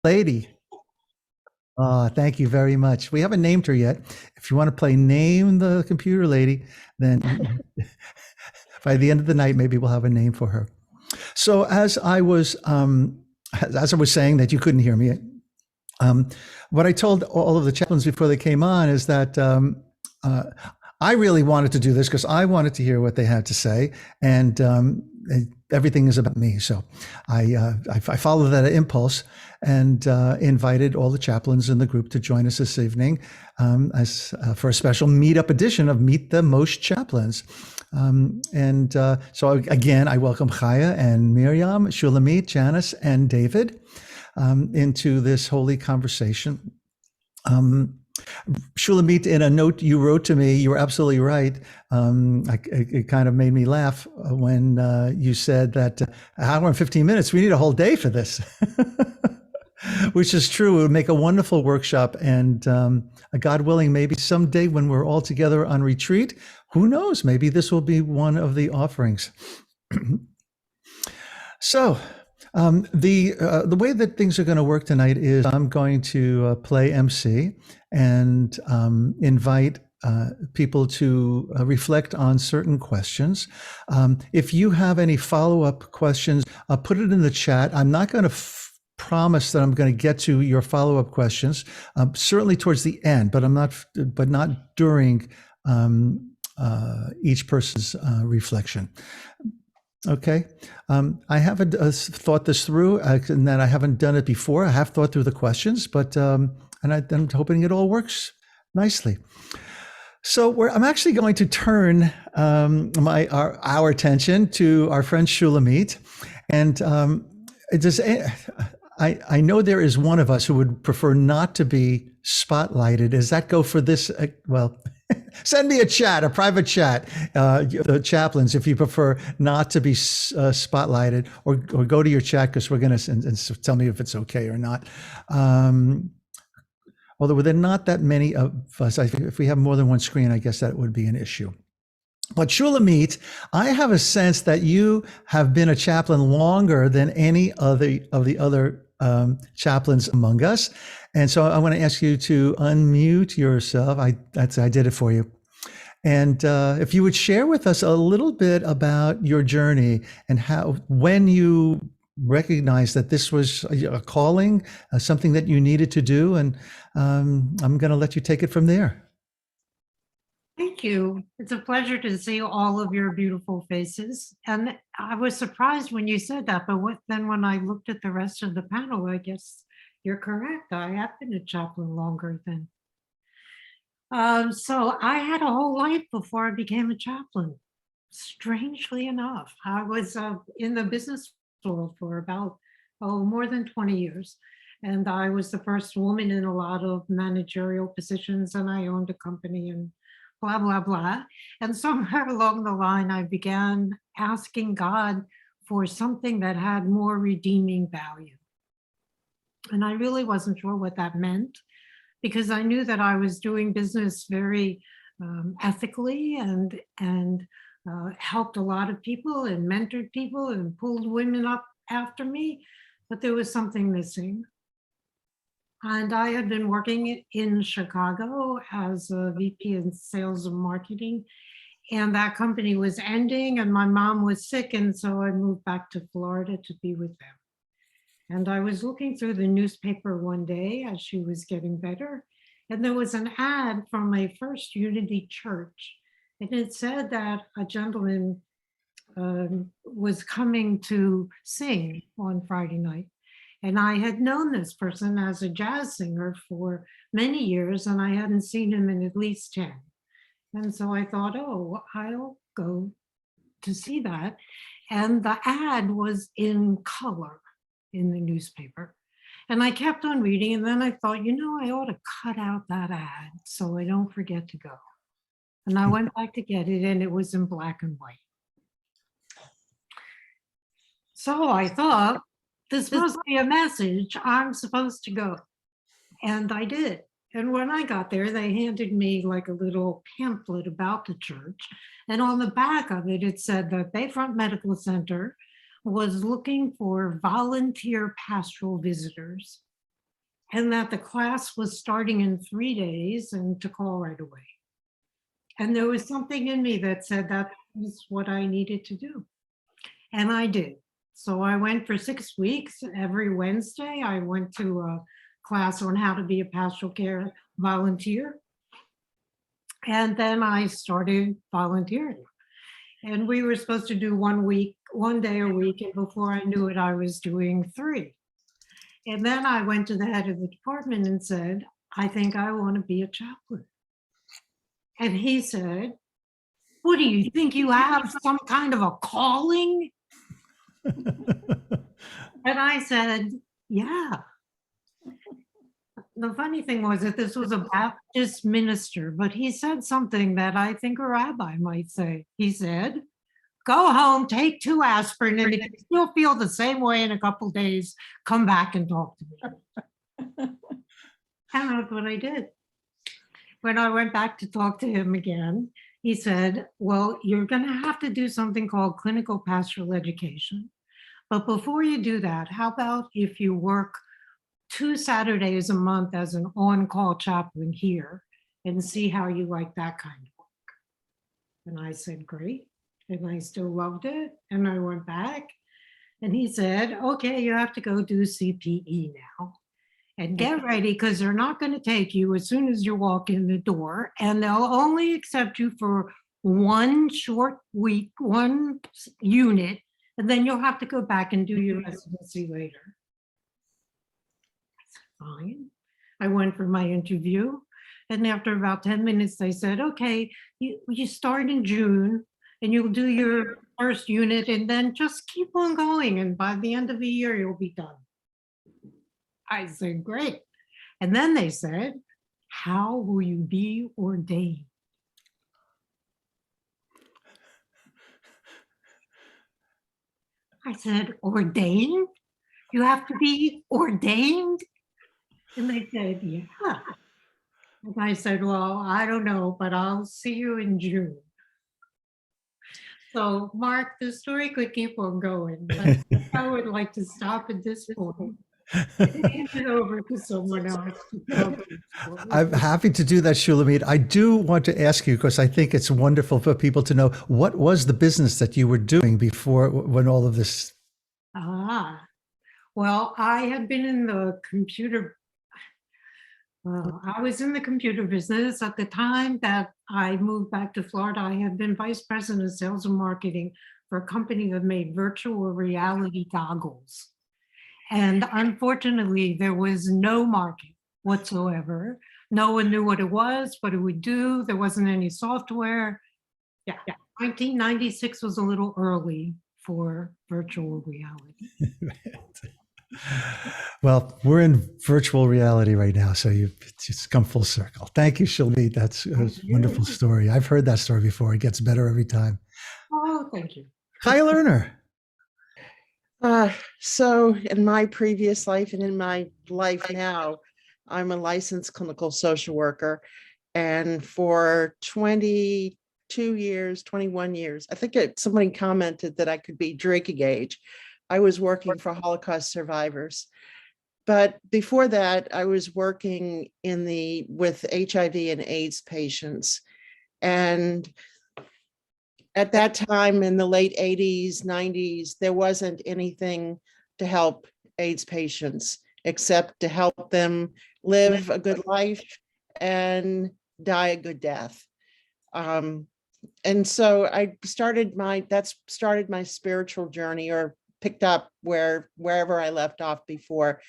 lady. Thank you very much. We haven't named her yet. If you want to play Name the Computer Lady, then by the end of the night, maybe we'll have a name for her. So as I was saying that you couldn't hear me, what I told all of the chaplains before they came on is that I really wanted to do this because I wanted to hear what they had to say, and everything is about me. So I followed that impulse and invited all the chaplains in the group to join us this evening for a special meetup edition of Meet the MOSh Chaplains. So again, I welcome Chaya and Miriam, Shulamit, Janice, and David into this holy conversation. Shulamit, in a note you wrote to me, you were absolutely right. It kind of made me laugh when you said that an hour and 15 minutes, we need a whole day for this, which is true. It would make a wonderful workshop. And God willing, maybe someday when we're all together on retreat, who knows, maybe this will be one of the offerings. So the way that things are going to work tonight is I'm going to play MC and invite people to reflect on certain questions. If you have any follow-up questions, put it in the chat. I'm not going to promise that I'm going to get to your follow-up questions, certainly towards the end, but not during each person's reflection. Okay. I haven't thought this through, and that I haven't done it before. I have thought through the questions, but I'm hoping it all works nicely. So I'm actually going to turn our attention to our friend Shulamit, and I know there is one of us who would prefer not to be spotlighted. Does that go for this? Well, send me a private chat, chaplains, if you prefer not to be spotlighted, or go to your chat, because we're going to and tell me if it's okay or not. Although there are not that many of us, if we have more than one screen, I guess that would be an issue. But Shulamit, I have a sense that you have been a chaplain longer than any of the other chaplains among us. And so I want to ask you to unmute yourself. I did it for you. And if you would share with us a little bit about your journey and when you recognized that this was a calling, something that you needed to do. And I'm going to let you take it from there. Thank you. It's a pleasure to see all of your beautiful faces. And I was surprised when you said that, but then when I looked at the rest of the panel, I guess you're correct. I have been a chaplain longer than. So I had a whole life before I became a chaplain. Strangely enough, I was in the business world for about more than 20 years. And I was the first woman in a lot of managerial positions, and I owned a company and blah, blah, blah. And somewhere along the line, I began asking God for something that had more redeeming value. And I really wasn't sure what that meant, because I knew that I was doing business very ethically and helped a lot of people and mentored people and pulled women up after me, but there was something missing. And I had been working in Chicago as a VP in sales and marketing, and that company was ending and my mom was sick, and so I moved back to Florida to be with them. And I was looking through the newspaper one day as she was getting better, and there was an ad from a First Unity church, and it said that a gentleman was coming to sing on Friday night. And I had known this person as a jazz singer for many years, and I hadn't seen him in at least 10. And so I thought, oh, I'll go to see that. And the ad was in color in the newspaper. And I kept on reading, and then I thought, I ought to cut out that ad so I don't forget to go. And I went back to get it, and it was in black and white. So I thought, this must be a message. I'm supposed to go. And I did. And when I got there, they handed me like a little pamphlet about the church. And on the back of it, it said that Bayfront Medical Center was looking for volunteer pastoral visitors. and that the class was starting in 3 days and to call right away. And there was something in me that said that was what I needed to do. And I did. So I went for 6 weeks. Every Wednesday, I went to a class on how to be a pastoral care volunteer. And then I started volunteering. And we were supposed to do 1 day a week. And before I knew it, I was doing 3. And then I went to the head of the department and said, I think I want to be a chaplain. And he said, what do you think, you have some kind of a calling? And I said, yeah. The funny thing was that this was a Baptist minister, but he said something that I think a rabbi might say. He said, go home, take 2 aspirin, and if you still feel the same way in a couple days, come back and talk to me. And that's what I did. When I went back to talk to him again, he said, well, you're going to have to do something called clinical pastoral education. But before you do that, how about if you work 2 Saturdays a month as an on-call chaplain here and see how you like that kind of work? And I said, great. And I still loved it. And I went back and he said, okay, you have to go do CPE now and get ready, because they're not going to take you as soon as you walk in the door, and they'll only accept you for 1 short week, 1 unit, and then you'll have to go back and do your residency later. I said, fine. I went for my interview, and after about 10 minutes, they said, okay, you start in June, and you'll do your first unit, and then just keep on going, and by the end of the year, you'll be done. I said, great. And then they said, how will you be ordained? I said, ordained? You have to be ordained? And they said, yeah. And I said, well, I don't know, but I'll see you in June. So, Mark, the story could keep on going, but I would like to stop at this point. Hand it over to someone else to tell the story. I'm happy to do that, Shulamit. I do want to ask you, because I think it's wonderful for people to know, what was the business that you were doing before, when all of this? Well, I had been in the computer. I was in the computer business at the time that I moved back to Florida. I had been vice president of sales and marketing for a company that made virtual reality goggles. And unfortunately, there was no market whatsoever. No one knew what it was, what it would do. There wasn't any software. Yeah. 1996 was a little early for virtual reality. Well, we're in virtual reality right now, so you've just come full circle. Thank you, Shulamit. That's a wonderful story. I've heard that story before. It gets better every time. Oh, thank you. Hi, Lerner. So in my previous life and in my life now, I'm a licensed clinical social worker. And for 22 years, 21 years, I think somebody commented that I could be drinking age. I was working for Holocaust survivors. But before that, I was working with HIV and AIDS patients. And at that time, in the late 80s, 90s, there wasn't anything to help AIDS patients except to help them live a good life and die a good death. And so I started my spiritual journey, or picked up wherever I left off before.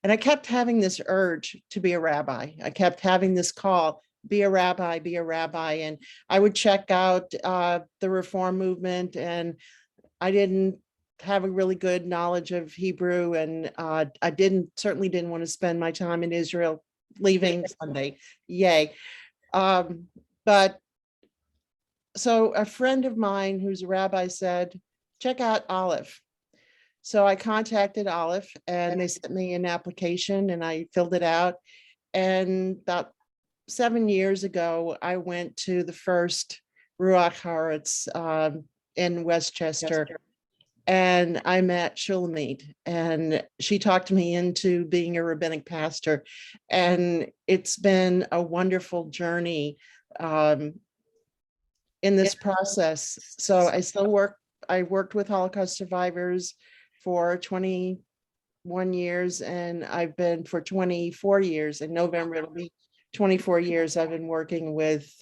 And I kept having this urge to be a rabbi. I kept having this call, be a rabbi, be a rabbi. And I would check out the Reform movement, and I didn't have a really good knowledge of Hebrew. And I certainly didn't want to spend my time in Israel leaving Sunday. Yay. But so a friend of mine who's a rabbi said, check out Olive. So I contacted Olive, and they sent me an application, and I filled it out. And about 7 years ago, I went to the first Ruach Haaretz in Westchester. and I met Shulamit, and she talked me into being a rabbinic pastor. And it's been a wonderful journey in this process. So I worked with Holocaust survivors for 21 years, and I've been for 24 years. In November, it'll be 24 years I've been working with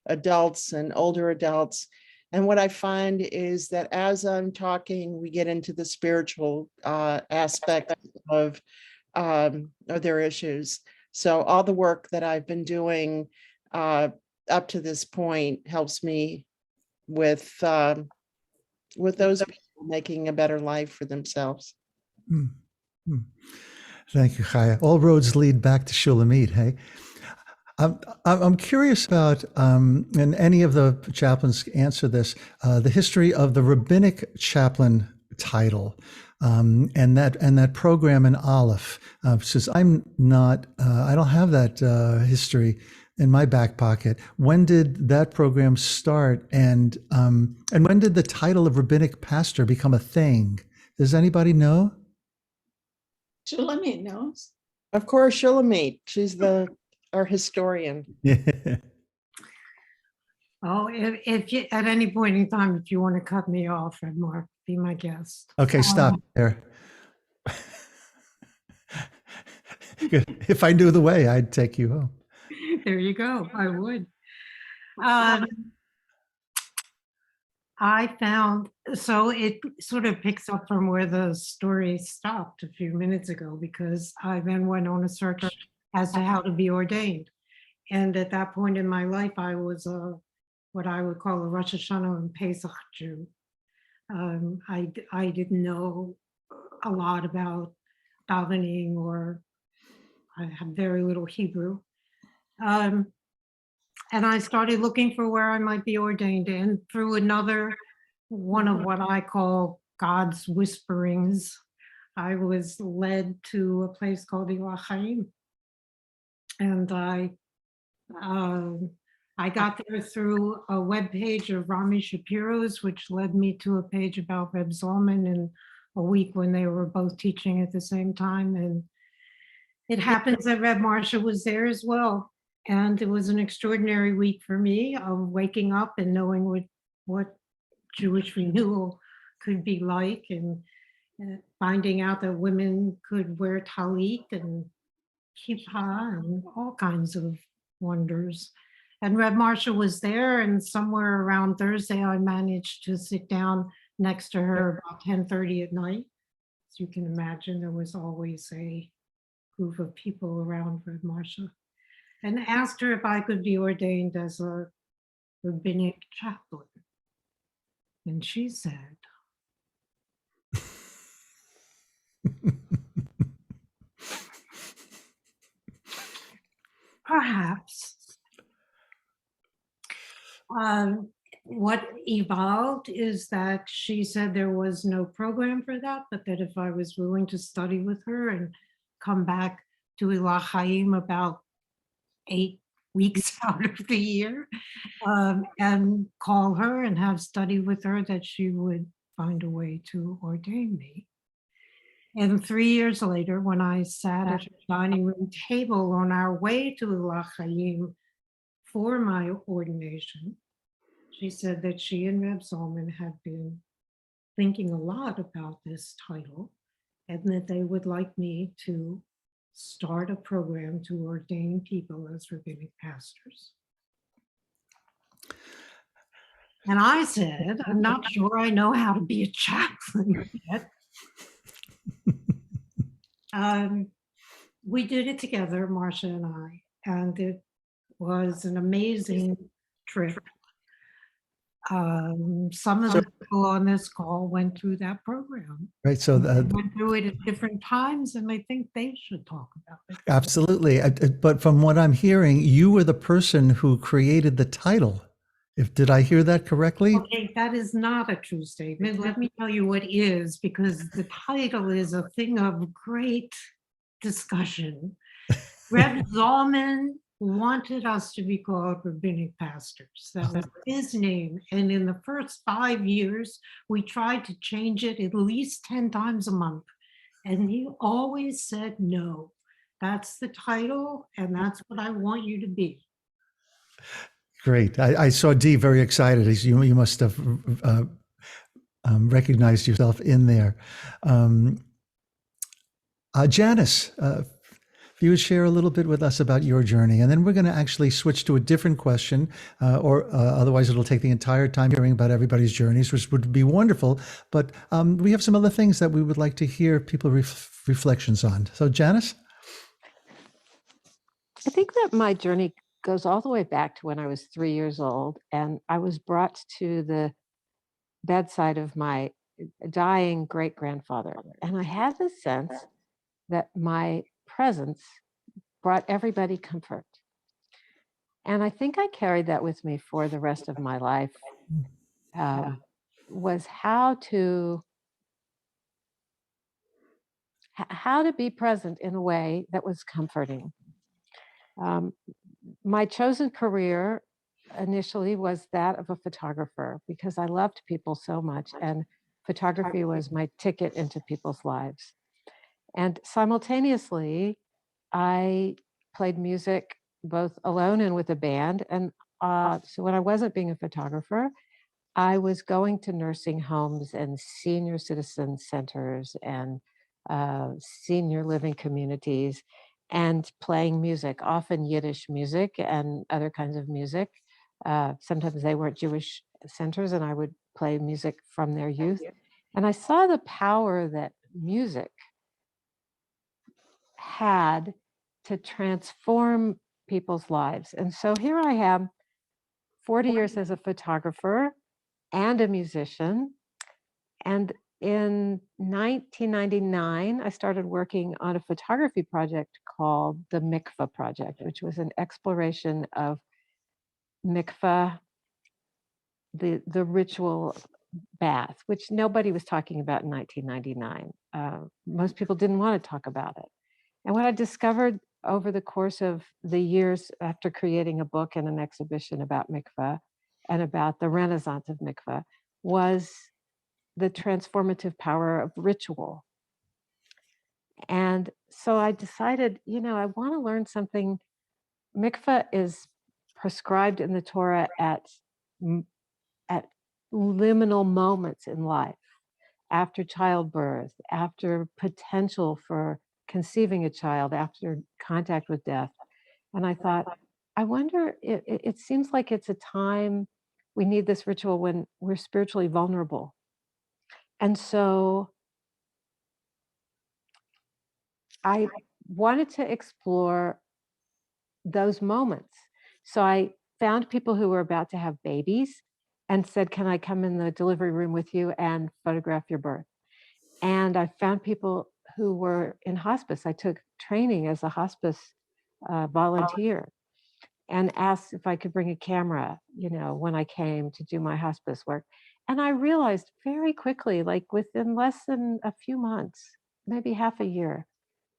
adults and older adults. And what I find is that as I'm talking, we get into the spiritual aspect of their issues. So all the work that I've been doing up to this point helps me with those people making a better life for themselves. Mm, mm. Thank you, Chaya. All roads lead back to Shulamit, hey? I'm curious about, and any of the chaplains answer this, the history of the rabbinic chaplain title, and that program in Aleph. Since I'm not, I don't have that history in my back pocket. When did that program start, and when did the title of rabbinic pastor become a thing? Does anybody know? Shulamit knows. Of course, Shulamit, she's our historian. Oh, if you, at any point in time, if you want to cut me off, Reb Mark, be my guest. Okay, stop there. If I knew the way, I'd take you home. There you go. I would. I found, so it sort of picks up from where the story stopped a few minutes ago, because I then went on a search as to how to be ordained. And at that point in my life, I was what I would call a Rosh Hashanah and Pesach Jew. I didn't know a lot about davening, or I have very little Hebrew. And I started looking for where I might be ordained, and through another one of what I call God's whisperings, I was led to a place called Ilah Chaim. And I got there through a webpage of Rami Shapiro's, which led me to a page about Reb Zalman in a week when they were both teaching at the same time. And it happens that Reb Marsha was there as well. And it was an extraordinary week for me of waking up and knowing what Jewish renewal could be like, and finding out that women could wear talit and kippah and all kinds of wonders. And Reb Marsha was there, and somewhere around Thursday, I managed to sit down next to her about 10:30 at night. As you can imagine, there was always a group of people around Reb Marsha, and asked her if I could be ordained as a rabbinic chaplain. And she said, perhaps. What evolved is that she said there was no program for that, but that if I was willing to study with her and come back to Ilah Chaim about 8 weeks out of the year, and call her and have study with her, that she would find a way to ordain me. And 3 years later, when I sat at the dining room table on our way to Ilah Chaim for my ordination, she said that she and Reb Zalman had been thinking a lot about this title, and that they would like me to start a program to ordain people as rabbinic pastors. And I said, I'm not sure I know how to be a chaplain yet. We did it together, Marcia and I, and it was an amazing trip. Some of the people on this call went through that program. Right. So They went through it at different times, and I think they should talk about it. absolutely. But from what I'm hearing, you were the person who created the title. Did I hear that correctly? Okay, that is not a true statement. Let me tell you what is, because the title is a thing of great discussion. Reb Zalman wanted us to be called rabbinic pastors. That was his name. And in the first 5 years, we tried to change it at least 10 times a month. And he always said, no, that's the title, and that's what I want you to be. Great. I saw Dee very excited. You must have recognized yourself in there. Janice, if you would share a little bit with us about your journey, and then we're going to actually switch to a different question, or otherwise it'll take the entire time hearing about everybody's journeys, which would be wonderful. But we have some other things that we would like to hear people reflections on. So, Janice? I think that my journey goes all the way back to when I was 3 years old, and I was brought to the bedside of my dying great-grandfather. And I had the sense that my presence brought everybody comfort. And I think I carried that with me for the rest of my life, was how to be present in a way that was comforting. My chosen career initially was that of a photographer because I loved people so much, and photography was my ticket into people's lives. And simultaneously, I played music both alone and with a band. And so when I wasn't being a photographer, I was going to nursing homes and senior citizen centers and senior living communities and playing music, often Yiddish music and other kinds of music. Sometimes they weren't Jewish centers, and I would play music from their youth. And I saw the power that music had to transform people's lives. And so here I am, 40 years as a photographer and a musician. And in 1999, I started working on a photography project called the Mikvah Project, which was an exploration of mikvah, the ritual bath, which nobody was talking about in 1999. Most people didn't want to talk about it. And what I discovered over the course of the years after creating a book and an exhibition about mikvah and about the renaissance of mikvah was the transformative power of ritual. And so I decided, I want to learn something. Mikvah is prescribed in the Torah at liminal moments in life, after childbirth, after potential for conceiving a child, after contact with death. And I thought, I wonder, it seems like it's a time we need this ritual when we're spiritually vulnerable. And so I wanted to explore those moments. So I found people who were about to have babies and said, can I come in the delivery room with you and photograph your birth? And I found people who were in hospice. I took training as a hospice volunteer and asked if I could bring a camera, when I came to do my hospice work. And I realized very quickly, like within less than a few months, maybe half a year,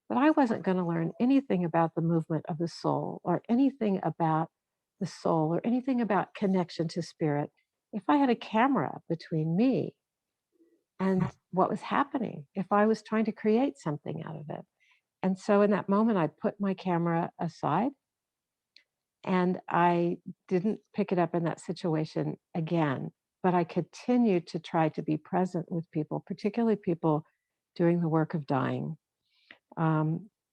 that I wasn't going to learn anything about the movement of the soul or anything about the soul or anything about connection to spirit if I had a camera between me and what was happening, if I was trying to create something out of it. And so in that moment, I put my camera aside and I didn't pick it up in that situation again, but I continued to try to be present with people, particularly people doing the work of dying.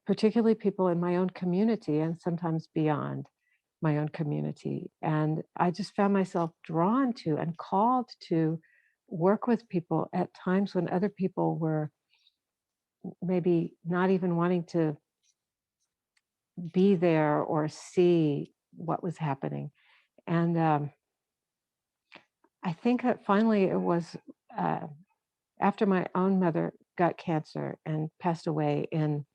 Particularly people in my own community and sometimes beyond my own community. And I just found myself drawn to and called to work with people at times when other people were maybe not even wanting to be there or see what was happening. And I think that finally it was after my own mother got cancer and passed away in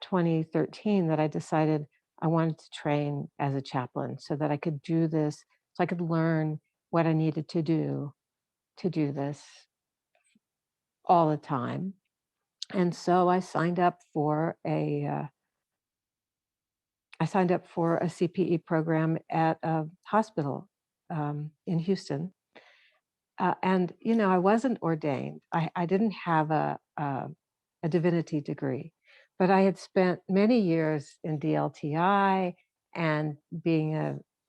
2013 that I decided I wanted to train as a chaplain so that I could do this, so I could learn what I needed to do this all the time. And so I signed up for a I signed up for a CPE program at a hospital in Houston. And, I wasn't ordained. I didn't have a divinity degree, but I had spent many years in DLTI and being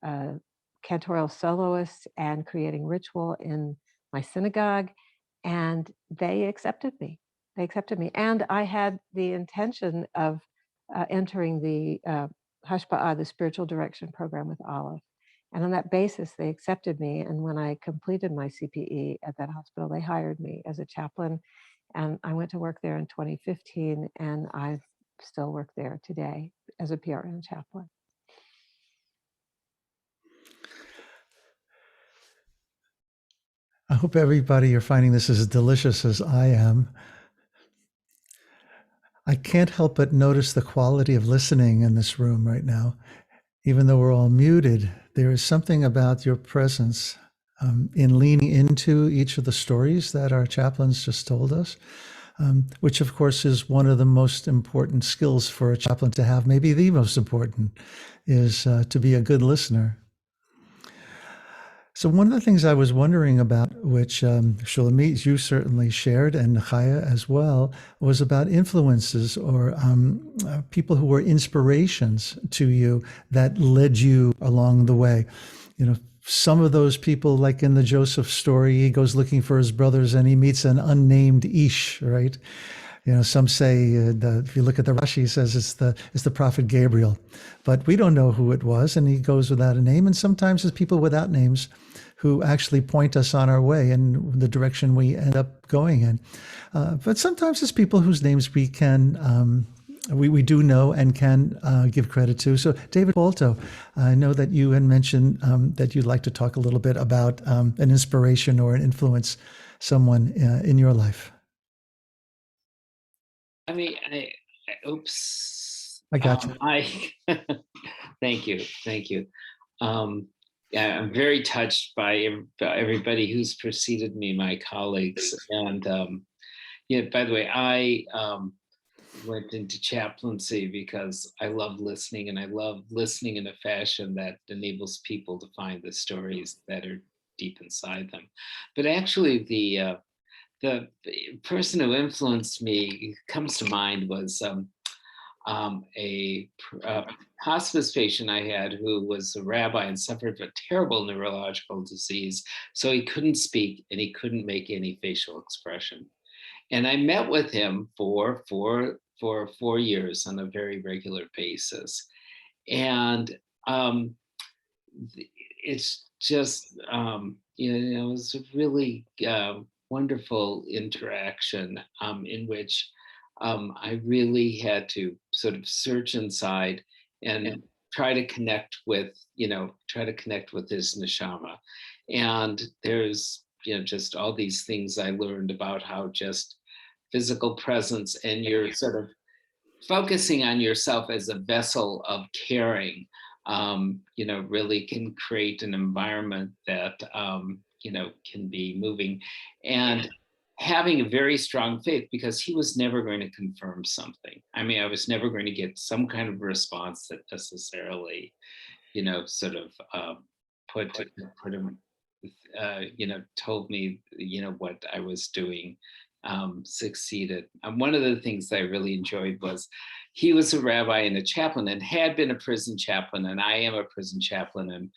a cantorial soloist and creating ritual in my synagogue. And they accepted me. They accepted me. And I had the intention of entering the Hashpa'ah, the spiritual direction program with Olive. And on that basis, they accepted me. And when I completed my CPE at that hospital, they hired me as a chaplain. And I went to work there in 2015, and I still work there today as a PRN chaplain. I hope everybody you're finding this as delicious as I am. I can't help but notice the quality of listening in this room right now. Even though we're all muted, there is something about your presence in leaning into each of the stories that our chaplains just told us, which of course is one of the most important skills for a chaplain to have, maybe the most important, is to be a good listener. So one of the things I was wondering about, which Shulamit, you certainly shared, and Chaya as well, was about influences or people who were inspirations to you that led you along the way. Some of those people, like in the Joseph story, he goes looking for his brothers and he meets an unnamed Ish, right? Some say if you look at the Rashi, he says it's the prophet Gabriel, but we don't know who it was, and he goes without a name. And sometimes it's people without names who actually point us on our way and the direction we end up going in. But sometimes it's people whose names we can we do know and can give credit to. So David Balto, I know that you had mentioned that you'd like to talk a little bit about an inspiration or an influence, someone in your life. Oops. I got you. Thank you. Yeah, I'm very touched by everybody who's preceded me, my colleagues. And by the way, I went into chaplaincy because I love listening, and I love listening in a fashion that enables people to find the stories that are deep inside them. But actually, the person who influenced me comes to mind was a hospice patient I had who was a rabbi and suffered a terrible neurological disease. So he couldn't speak and he couldn't make any facial expression. And I met with him for 4 years on a very regular basis. And it's just, it was a really wonderful interaction in which I really had to sort of search inside and try to connect with his neshama. And there's, just all these things I learned about how just physical presence and you're sort of focusing on yourself as a vessel of caring, really can create an environment that, can be moving. And having a very strong faith, because he was never going to confirm something. I mean, I was never going to get some kind of response that necessarily, sort of put him, told me, what I was doing succeeded. And one of the things that I really enjoyed was he was a rabbi and a chaplain and had been a prison chaplain, and I am a prison chaplain and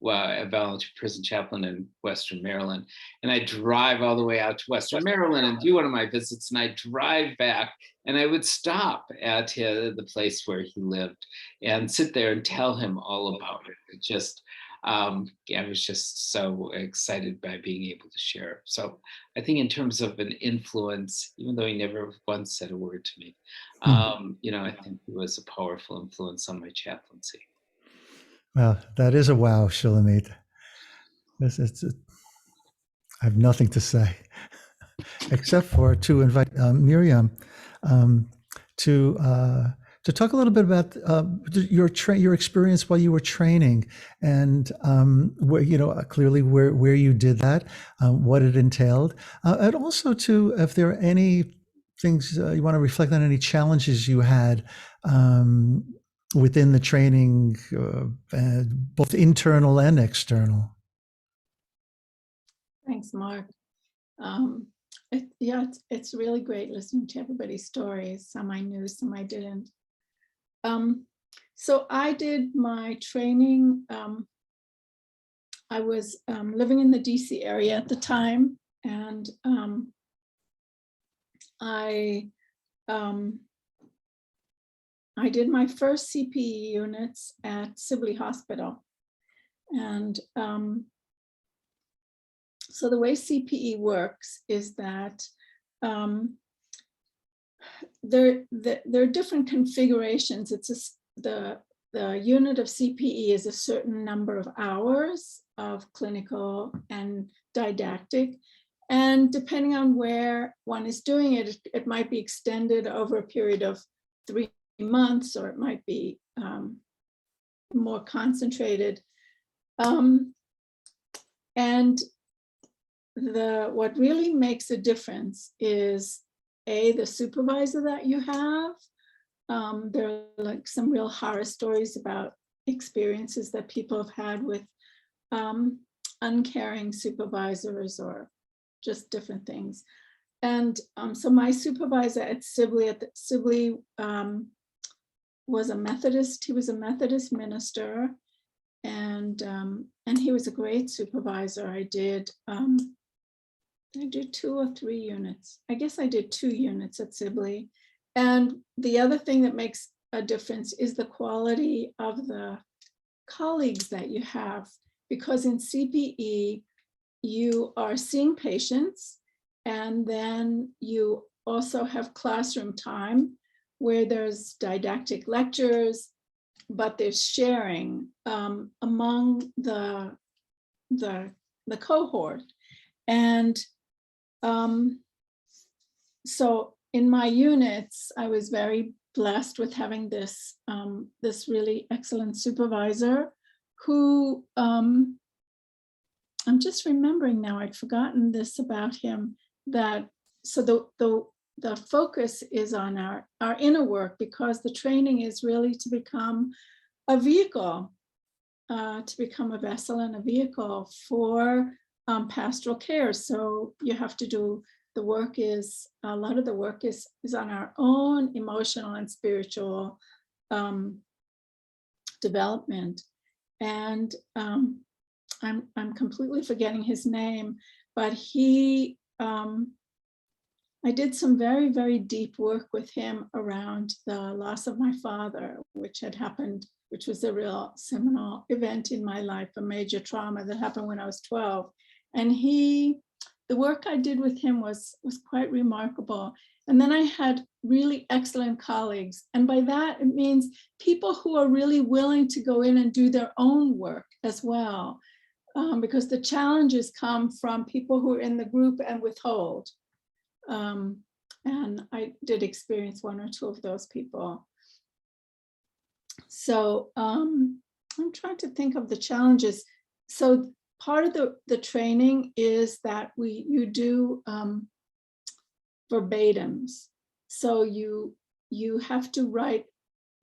a volunteer prison chaplain in Western Maryland. And I drive all the way out to Western Maryland and do one of my visits, and I drive back and I would stop at the place where he lived and sit there and tell him all about it. It just, I was just so excited by being able to share. So I think in terms of an influence, even though he never once said a word to me, I think he was a powerful influence on my chaplaincy. Well, that is a wow, Shulamit. I have nothing to say except for to invite Miriam to talk a little bit about your experience while you were training, and clearly where you did that, what it entailed, and also to if there are any things you want to reflect on, any challenges you had within the training, both internal and external? Thanks, Mark. It's really great listening to everybody's stories. Some I knew, some I didn't. So I did my training. I was living in the DC area at the time, and I did my first CPE units at Sibley Hospital. And so the way CPE works is that there are different configurations. The unit of CPE is a certain number of hours of clinical and didactic. And depending on where one is doing it, it might be extended over a period of 3 months, or it might be more concentrated. And what really makes a difference is the supervisor that you have. There are like some real horror stories about experiences that people have had with uncaring supervisors or just different things. And so my supervisor at Sibley was a Methodist. He was a Methodist minister, and he was a great supervisor. I did 2 or 3 units. I guess I did 2 units at Sibley. And the other thing that makes a difference is the quality of the colleagues that you have, because in CPE, you are seeing patients, and then you also have classroom time where there's didactic lectures, but there's sharing among the cohort. And so in my units, I was very blessed with having this really excellent supervisor who, I'm just remembering now, I'd forgotten this about him, that so the focus is on our inner work, because the training is really to become a vehicle, to become a vessel and a vehicle for pastoral care. So you have to do, a lot of the work is on our own emotional and spiritual development. And I'm completely forgetting his name, but I did some very, very deep work with him around the loss of my father, which had happened, which was a real seminal event in my life, a major trauma that happened when I was 12. And the work I did with him was quite remarkable. And then I had really excellent colleagues. And by that, it means people who are really willing to go in and do their own work as well. Because the challenges come from people who are in the group and withhold. And I did experience 1 or 2 of those people. So I'm trying to think of the challenges. So part of the training is that you do verbatims. So you have to write,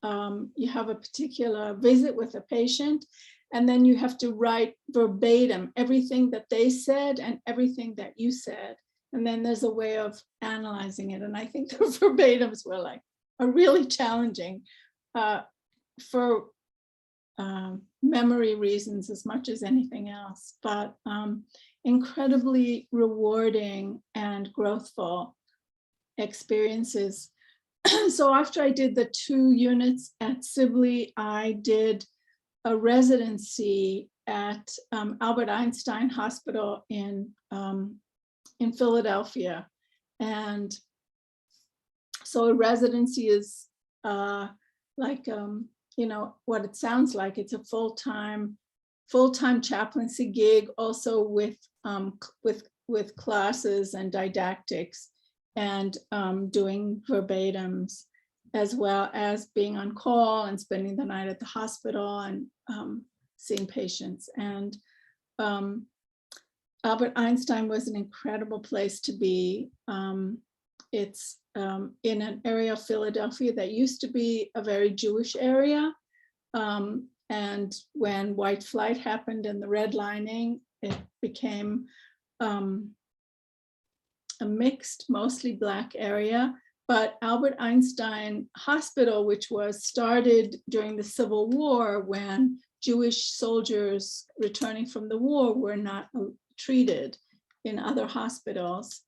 you have a particular visit with a patient, and then you have to write verbatim everything that they said and everything that you said. And then there's a way of analyzing it. And I think the verbatims are really challenging for memory reasons as much as anything else, but incredibly rewarding and growthful experiences. So after I did the 2 units at Sibley, I did a residency at Albert Einstein Hospital in Philadelphia. And so a residency is what it sounds like. It's a full-time chaplaincy gig, also with classes and didactics, and doing verbatims, as well as being on call and spending the night at the hospital and seeing patients. And Albert Einstein was an incredible place to be. It's in an area of Philadelphia that used to be a very Jewish area. And when white flight happened and the redlining, it became a mixed, mostly Black area. But Albert Einstein Hospital, which was started during the Civil War when Jewish soldiers returning from the war were not treated in other hospitals.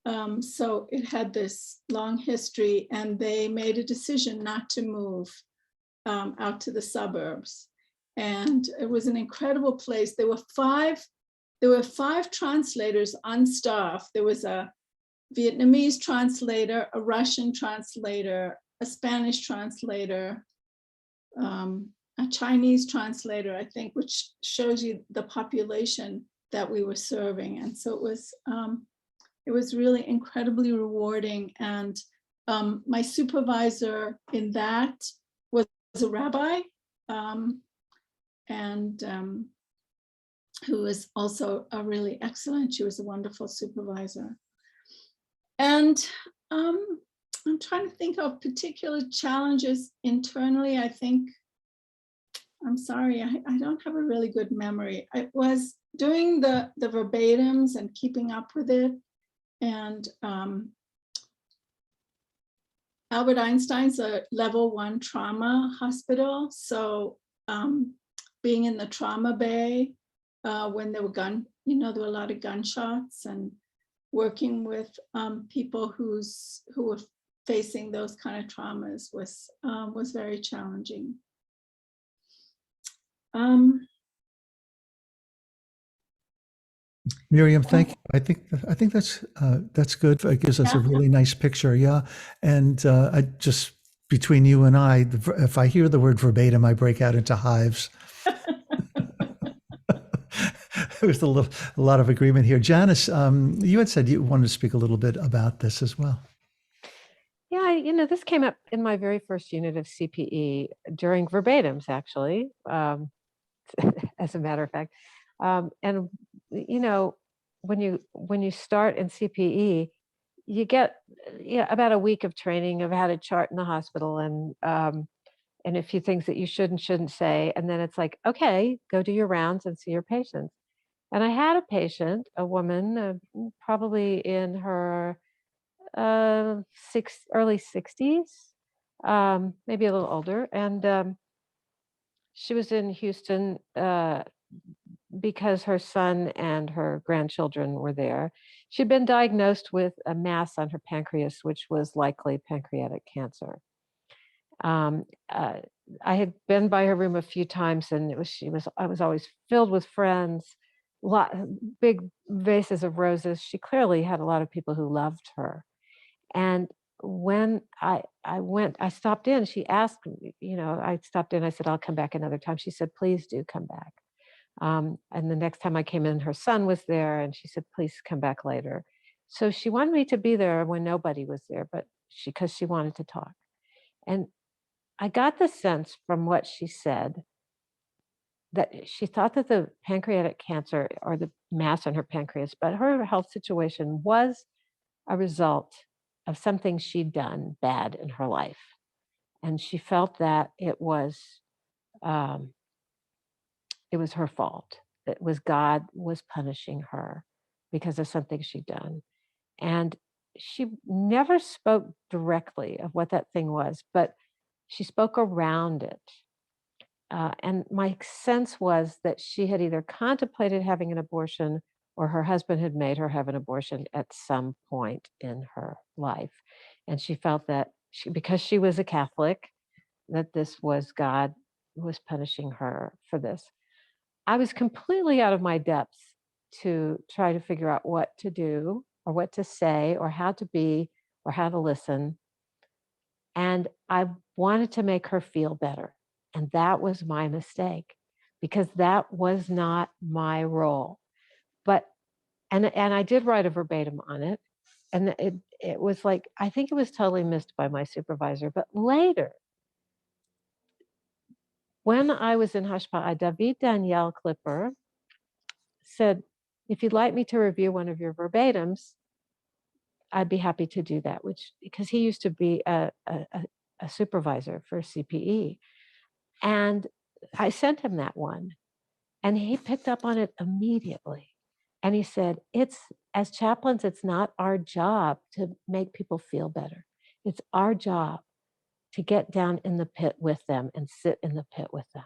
So it had this long history, and they made a decision not to move out to the suburbs. And it was an incredible place. There were five translators on staff. There was a Vietnamese translator, a Russian translator, a Spanish translator, a Chinese translator, I think, which shows you the population that we were serving. And so it was really incredibly rewarding. And my supervisor in that was a rabbi, who was also a really excellent. She was a wonderful supervisor. And I'm trying to think of particular challenges internally. I think, I'm sorry, I don't have a really good memory. I was doing the verbatims and keeping up with it. And Albert Einstein's a level 1 trauma hospital. So being in the trauma bay when there were there were a lot of gunshots, and working with people who were facing those kind of traumas was very challenging. Miriam, thank you. I think that's good. It gives us a really nice picture. Yeah, and I just, between you and I, if I hear the word verbatim, I break out into hives. There's a lot of agreement here. Janice, you had said you wanted to speak a little bit about this as well. Yeah, this came up in my very first unit of CPE during verbatims, actually, as a matter of fact. And when you start in CPE, you get about a week of training of how to chart in the hospital, and a few things that you should and shouldn't say. And then it's like, okay, go do your rounds and see your patients. And I had a patient, a woman, probably in her early 60s, maybe a little older. And she was in Houston because her son and her grandchildren were there. She'd been diagnosed with a mass on her pancreas, which was likely pancreatic cancer. I had been by her room a few times, and I was always filled with friends, big vases of roses. She clearly had a lot of people who loved her. And when I stopped in, she asked me, I stopped in, I said, I'll come back another time. She said, please do come back. And the next time I came in, her son was there, and she said, please come back later. So she wanted me to be there when nobody was there, but because she wanted to talk. And I got the sense from what she said that she thought that the pancreatic cancer, or the mass on her pancreas, but her health situation was a result of something she'd done bad in her life. And she felt that it was her fault. It was God was punishing her because of something she'd done. And she never spoke directly of what that thing was, but she spoke around it. And my sense was that she had either contemplated having an abortion, or her husband had made her have an abortion at some point in her life. And she felt that because she was a Catholic, that this was God who was punishing her for this. I was completely out of my depths to try to figure out what to do, or what to say, or how to be, or how to listen. And I wanted to make her feel better. And that was my mistake, because that was not my role. But, and I did write a verbatim on it. And it was like, I think it was totally missed by my supervisor. But later, when I was in Hashpa, David Danielle Clipper said, if you'd like me to review one of your verbatims, I'd be happy to do that, because he used to be a supervisor for CPE. And I sent him that one, and he picked up on it immediately. And he said, as chaplains, it's not our job to make people feel better. It's our job to get down in the pit with them and sit in the pit with them.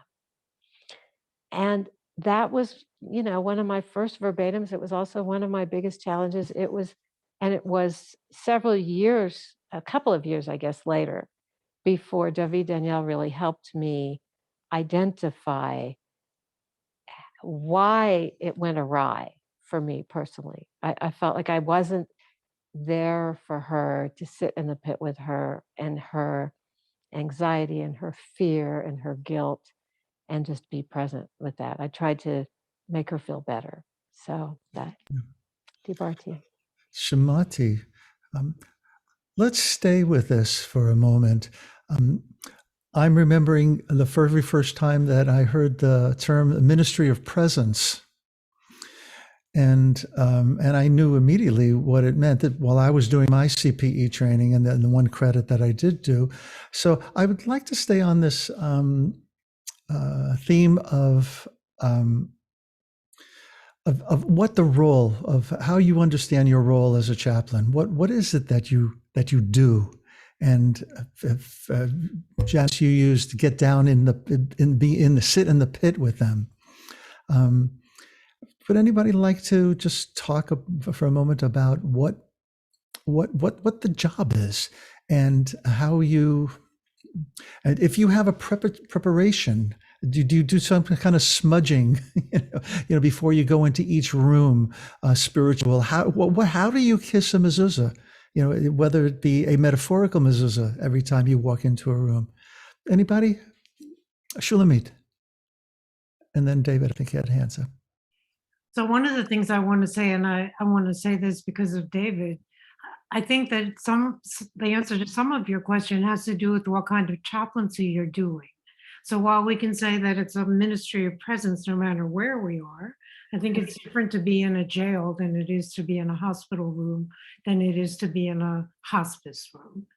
And that was, one of my first verbatims. It was also one of my biggest challenges. It was several years, a couple of years, I guess, later, before David Daniel really helped me identify why it went awry for me personally. I felt like I wasn't there for her to sit in the pit with her and her anxiety and her fear and her guilt and just be present with that. I tried to make her feel better. So that, Dibarti. Shamati, let's stay with this for a moment. I'm remembering the very first time that I heard the term ministry of presence. And I knew immediately what it meant that while I was doing my CPE training and then the one credit that I did do. So I would like to stay on this theme of what the role of how you understand your role as a chaplain. What is it that you do? And if Janice, you used to get down sit in the pit with them. Would anybody like to just talk for a moment about what the job is and how you, and if you have a preparation, do you do some kind of smudging, before you go into each room, spiritual? How do you kiss a mezuzah? Whether it be a metaphorical mezuzah every time you walk into a room. Anybody? Shulamit. And then David, I think he had hands up. So one of the things I want to say, and I want to say this because of David, I think that the answer to some of your question has to do with what kind of chaplaincy you're doing. So while we can say that it's a ministry of presence no matter where we are, I think it's different to be in a jail than it is to be in a hospital room, than it is to be in a hospice room.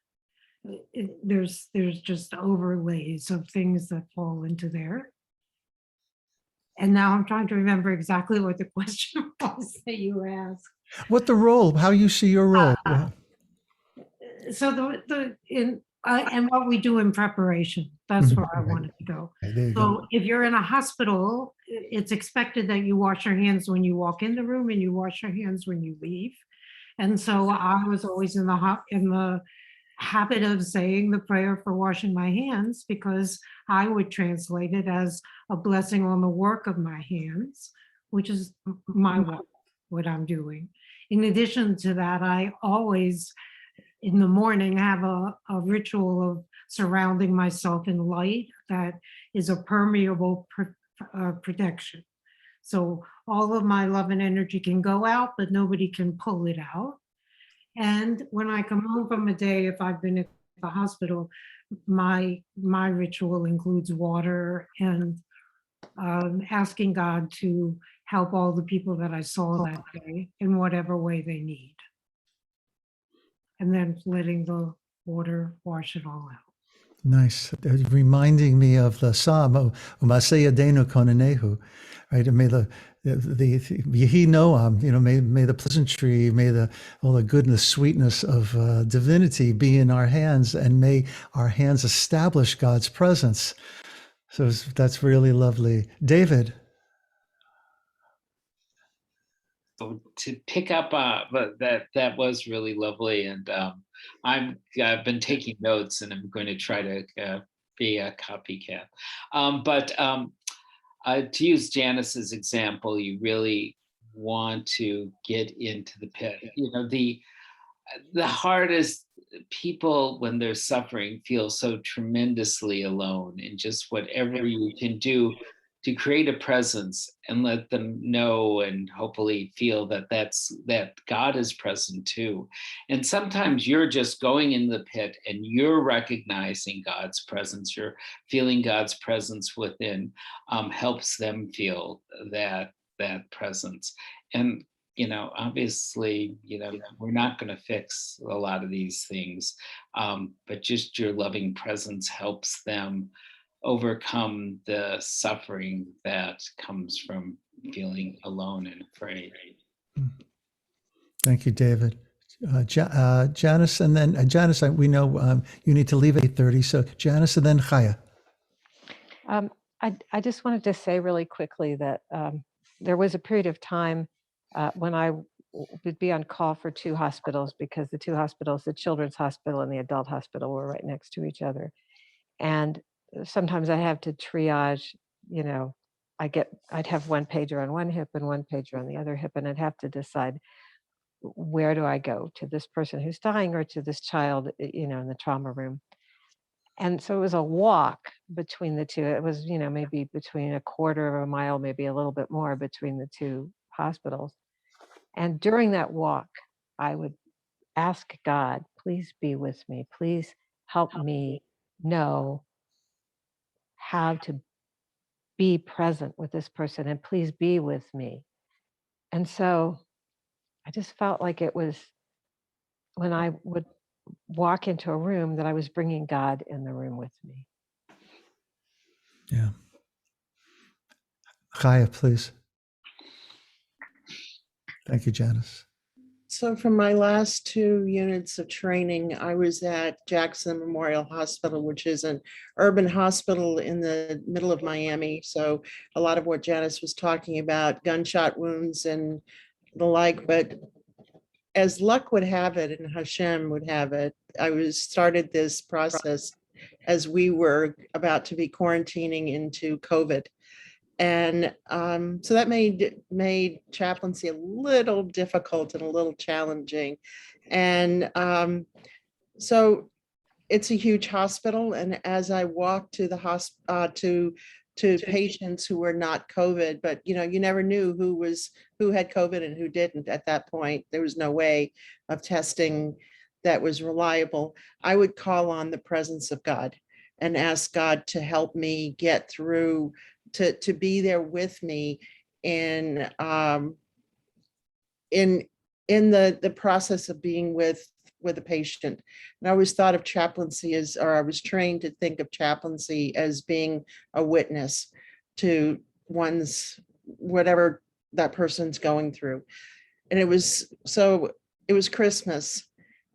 There's just overlays of things that fall into there. And now I'm trying to remember exactly what the question was that you asked. What the role? How you see your role? So and what we do in preparation. That's where I wanted to go. So if you're in a hospital, it's expected that you wash your hands when you walk in the room and you wash your hands when you leave. And so I was always in the habit of saying the prayer for washing my hands, because I would translate it as a blessing on the work of my hands, which is my work, what I'm doing. In addition to that, I always, in the morning, have a ritual of surrounding myself in light that is a permeable protection. So all of my love and energy can go out, but nobody can pull it out. And when I come home from a day, if I've been at the hospital, my ritual includes water and asking God to help all the people that I saw that day in whatever way they need. And then letting the water wash it all out. Nice. Reminding me of the Psalm, Umaseh Yadenu Konenehu, right? And may the Yehi Noam, may the pleasantry, may all the goodness, sweetness of divinity be in our hands, and may our hands establish God's presence. So that's really lovely. David. So to pick up, that was really lovely, and I've been taking notes, and I'm going to try to be a copycat. But to use Janice's example, you really want to get into the pit. The hardest people when they're suffering feel so tremendously alone, and just whatever you can do to create a presence and let them know and hopefully feel that God is present too. And sometimes you're just going in the pit and you're recognizing God's presence, you're feeling God's presence within, helps them feel that presence. And obviously, we're not going to fix a lot of these things, but just your loving presence helps them overcome the suffering that comes from feeling alone and afraid. Thank you, David. Janice, and then Janice, we know you need to leave at 8:30. So Janice, and then Chaya. I just wanted to say really quickly that there was a period of time when I would be on call for two hospitals, because the two hospitals, the children's hospital and the adult hospital, were right next to each other. And sometimes I have to triage, you know, I'd have one pager on one hip and one pager on the other hip, and I'd have to decide, where do I go, to this person who's dying or to this child, you know, in the trauma room. And so it was a walk between the two. It was, you know, maybe between a quarter of a mile, maybe a little bit more, between the two hospitals. And during that walk, I would ask God, please be with me. Please help me know how to be present with this person, and please be with me. And so I just felt like it was, when I would walk into a room, that I was bringing God in the room with me. Yeah. Chaya, please. Thank you, Janice. So for my last 2 units of training, I was at Jackson Memorial Hospital, which is an urban hospital in the middle of Miami. So a lot of what Janice was talking about, gunshot wounds and the like, but as luck would have it and Hashem would have it, I started this process as we were about to be quarantining into COVID. And so that made chaplaincy a little difficult and a little challenging. And so it's a huge hospital. And as I walked to the hospital, to patients who were not COVID, but you know, you never knew who had COVID and who didn't at that point. There was no way of testing that was reliable. I would call on the presence of God and ask God to help me get through, to be there with me in the process of being with a patient. And I always thought of chaplaincy as, or I was trained to think of chaplaincy as being a witness to one's, whatever that person's going through. And it was Christmas.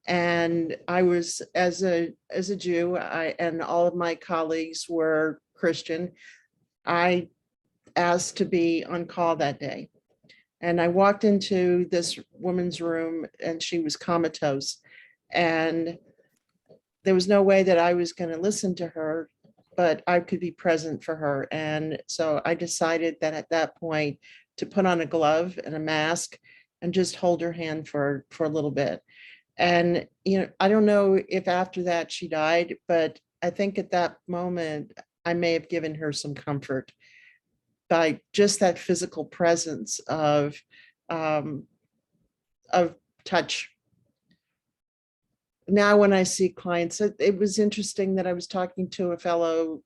And I was, as a Jew, and all of my colleagues were Christian, I asked to be on call that day. And I walked into this woman's room and she was comatose. And there was no way that I was going to listen to her, but I could be present for her. And so I decided that at that point to put on a glove and a mask and just hold her hand for a little bit. And, you know, I don't know if after that she died, but I think at that moment, I may have given her some comfort by just that physical presence of touch. Now, when I see clients, it was interesting that I was talking to a fellow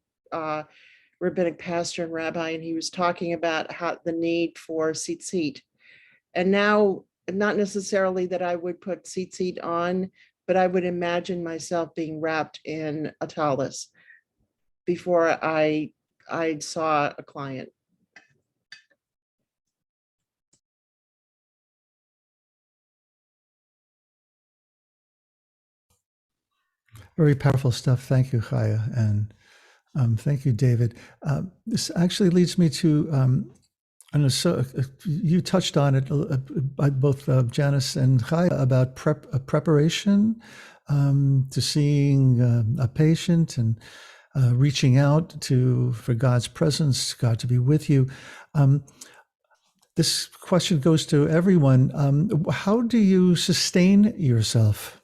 rabbinic pastor and rabbi, and he was talking about how the need for tzitzit. And now, not necessarily that I would put tzitzit on, but I would imagine myself being wrapped in a tallis before I saw a client. Very powerful stuff. Thank you, Chaya. And thank you, David. This actually leads me to, so you touched on it, both Janice and Chaya, about preparation to seeing a patient and reaching out for God's presence, God to be with you. This question goes to everyone. How do you sustain yourself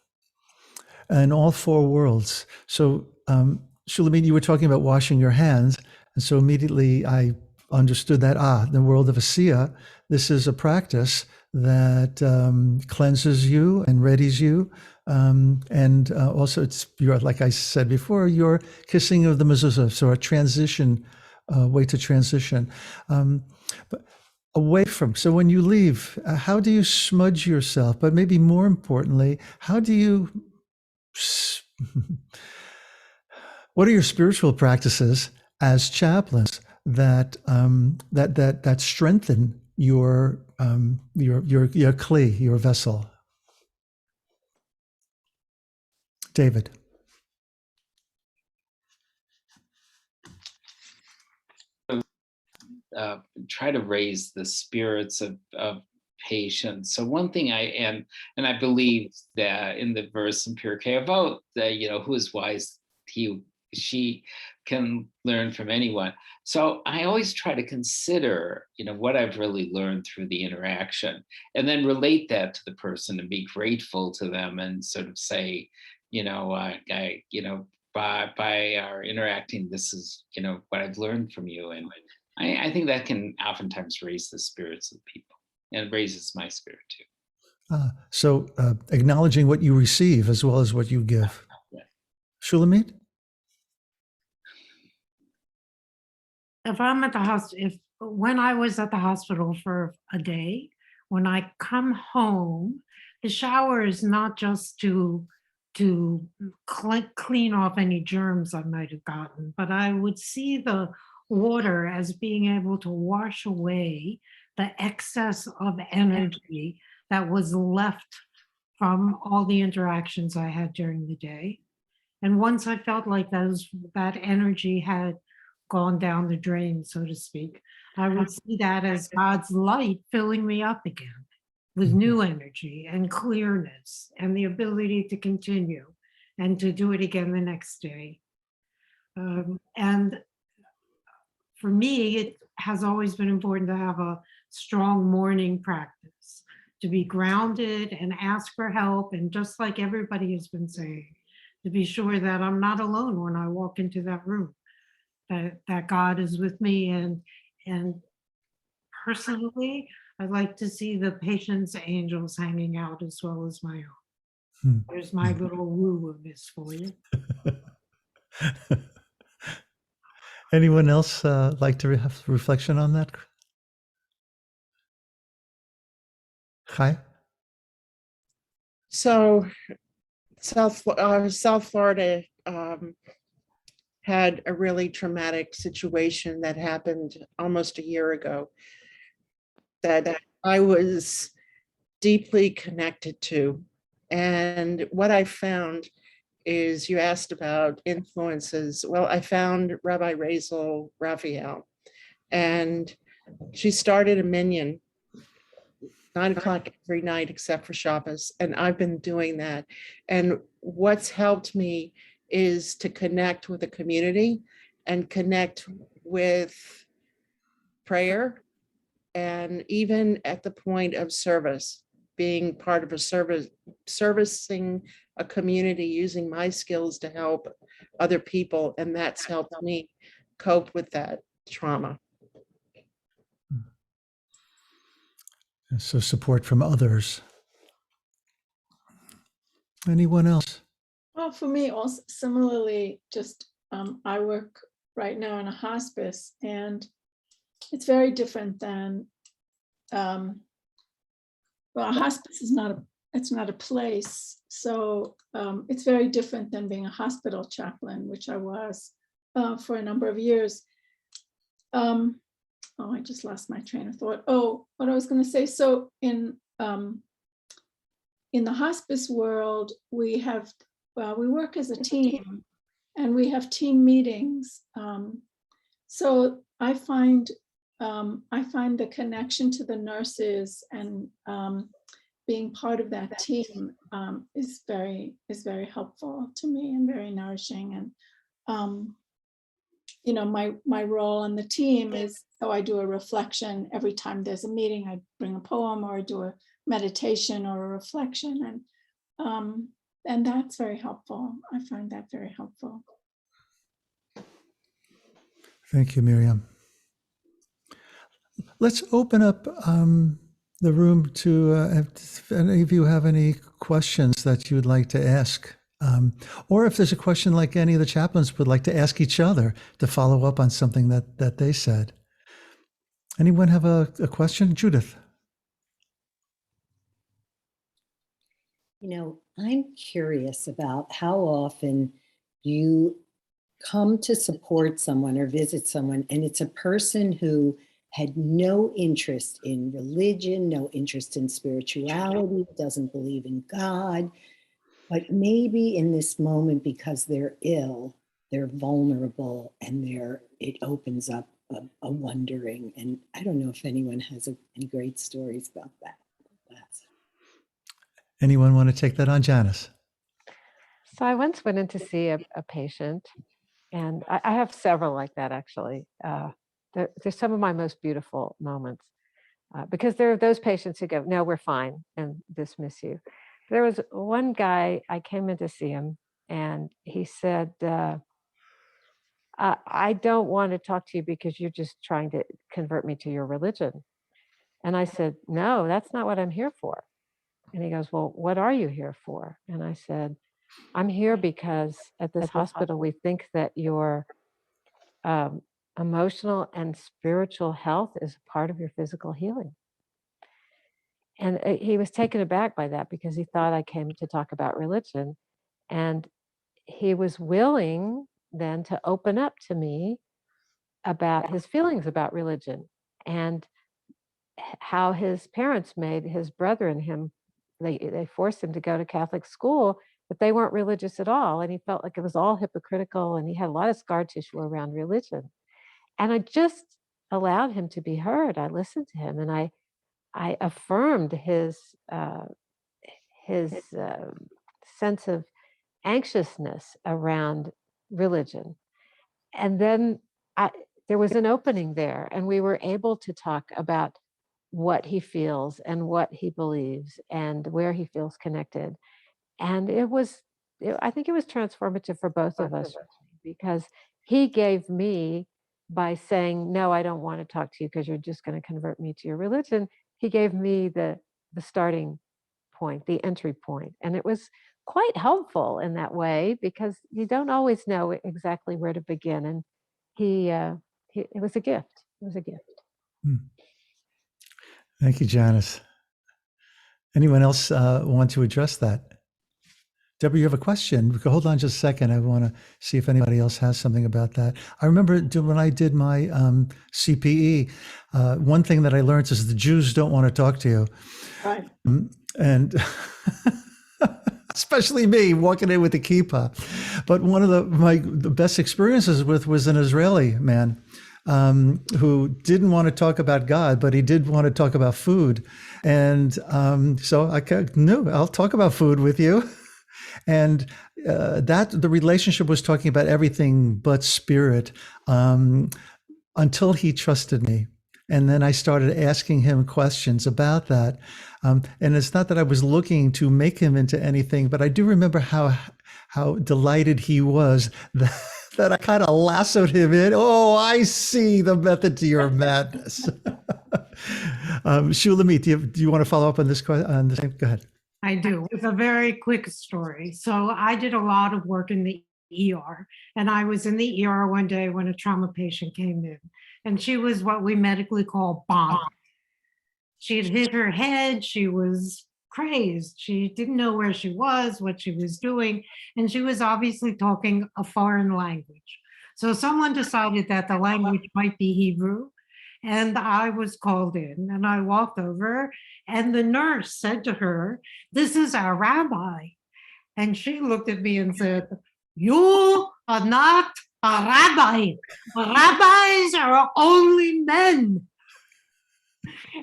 in all four worlds? So, Shulamit, you were talking about washing your hands. And so immediately I understood that, in the world of Asiya, this is a practice that cleanses you and readies you. And also it's, like I said before, your kissing of the mezuzah, so a transition, way to transition. But away from, so when you leave, how do you smudge yourself? But maybe more importantly, how do you, what are your spiritual practices as chaplains that that strengthen your kli, your vessel? David. Try to raise the spirits of patience. So one thing and I believe that in the verse in Pirkei Avot, that who is wise, she can learn from anyone. So I always try to consider what I've really learned through the interaction, and then relate that to the person and be grateful to them, and sort of say, by our interacting, this is what I've learned from you. And I think that can oftentimes raise the spirits of people, and raises my spirit too. So acknowledging what you receive as well as what you give. Yeah. Shulamit? If I'm at the hospital, when I was at the hospital for a day, when I come home, the shower is not just to clean off any germs I might have gotten, but I would see the water as being able to wash away the excess of energy that was left from all the interactions I had during the day. And once I felt like that energy had gone down the drain, so to speak, I would see that as God's light filling me up again with new energy and clearness and the ability to continue and to do it again the next day. And for me, it has always been important to have a strong morning practice, to be grounded and ask for help. And just like everybody has been saying, to be sure that I'm not alone when I walk into that room, that God is with me. And personally, I like to see the patient's angels hanging out as well as my own. There's my little woo-woo-ness for you. Anyone else like to have reflection on that? Hi. So South Florida had a really traumatic situation that happened almost a year ago that I was deeply connected to. And what I found is, you asked about influences. Well, I found Rabbi Razel Raphael, and she started a minyan 9:00 every night except for Shabbos, and I've been doing that. And what's helped me is to connect with the community and connect with prayer, and even at the point of service, being part of a servicing a community, using my skills to help other people, and that's helped me cope with that trauma. So support from others. Anyone else? Well, for me, also similarly, just I work right now in a hospice, and it's very different than, well, a hospice is not a place. So it's very different than being a hospital chaplain, which I was for a number of years. Oh, I just lost my train of thought. Oh, what I was going to say. So in the hospice world, we work as a team, and we have team meetings. So I find the connection to the nurses and being part of that team is very helpful to me and very nourishing. And my role on the team is, I do a reflection every time there's a meeting. I bring a poem, or I do a meditation or a reflection, and that's very helpful. I find that very helpful. Thank you, Miriam. Let's open up the room to if any of you have any questions that you would like to ask. Or if there's a question like any of the chaplains would like to ask each other to follow up on something that they said. Anyone have a question? Judith. I'm curious about how often you come to support someone or visit someone, and it's a person who had no interest in religion, no interest in spirituality, doesn't believe in God, but maybe in this moment, because they're ill, they're vulnerable, and it opens up a wondering. And I don't know if anyone has any great stories about that. Anyone want to take that on, Janice? So I once went in to see a patient, and I have several like that, actually. They're some of my most beautiful moments because there are those patients who go, no, we're fine, and dismiss you. There was one guy, I came in to see him, and he said, I don't want to talk to you because you're just trying to convert me to your religion. And I said, no, that's not what I'm here for. And he goes, well, what are you here for? And I said, I'm here because at this hospital, we think that your emotional and spiritual health is part of your physical healing. And he was taken aback by that because he thought I came to talk about religion. And he was willing then to open up to me about his feelings about religion and how his parents made his brother and him, they forced him to go to Catholic school, but they weren't religious at all. And he felt like it was all hypocritical, and he had a lot of scar tissue around religion. And I just allowed him to be heard. I listened to him, and I affirmed his sense of anxiousness around religion. And then there was an opening there, and we were able to talk about what he feels and what he believes and where he feels connected. And I think it was transformative for both of us, because he gave me, by saying, no, I don't want to talk to you because you're just going to convert me to your religion. He gave me the starting point, the entry point. And it was quite helpful in that way, because you don't always know exactly where to begin. And it was a gift. It was a gift. Thank you, Janice. Anyone else want to address that? Deborah, you have a question? Hold on just a second. I want to see if anybody else has something about that. I remember when I did my CPE, one thing that I learned is the Jews don't want to talk to you. Right. And especially me walking in with the kippah. But one of the best experiences was an Israeli man who didn't want to talk about God, but he did want to talk about food. And so I knew, I'll talk about food with you. And the relationship was talking about everything but spirit until he trusted me. And then I started asking him questions about that. And it's not that I was looking to make him into anything, but I do remember how delighted he was that I kind of lassoed him in. Oh, I see the method to your madness. Shulamit, do you want to follow up on this question? Go ahead. I do. It's a very quick story. So I did a lot of work in the ER, and I was in the ER one day when a trauma patient came in, and she was what we medically call bombed. She had hit her head. She was crazed. She didn't know where she was, what she was doing, and she was obviously talking a foreign language. So someone decided that the language might be Hebrew. And I was called in, and I walked over, and the nurse said to her, "This is our rabbi." And she looked at me and said, "You are not a rabbi. Rabbis are only men."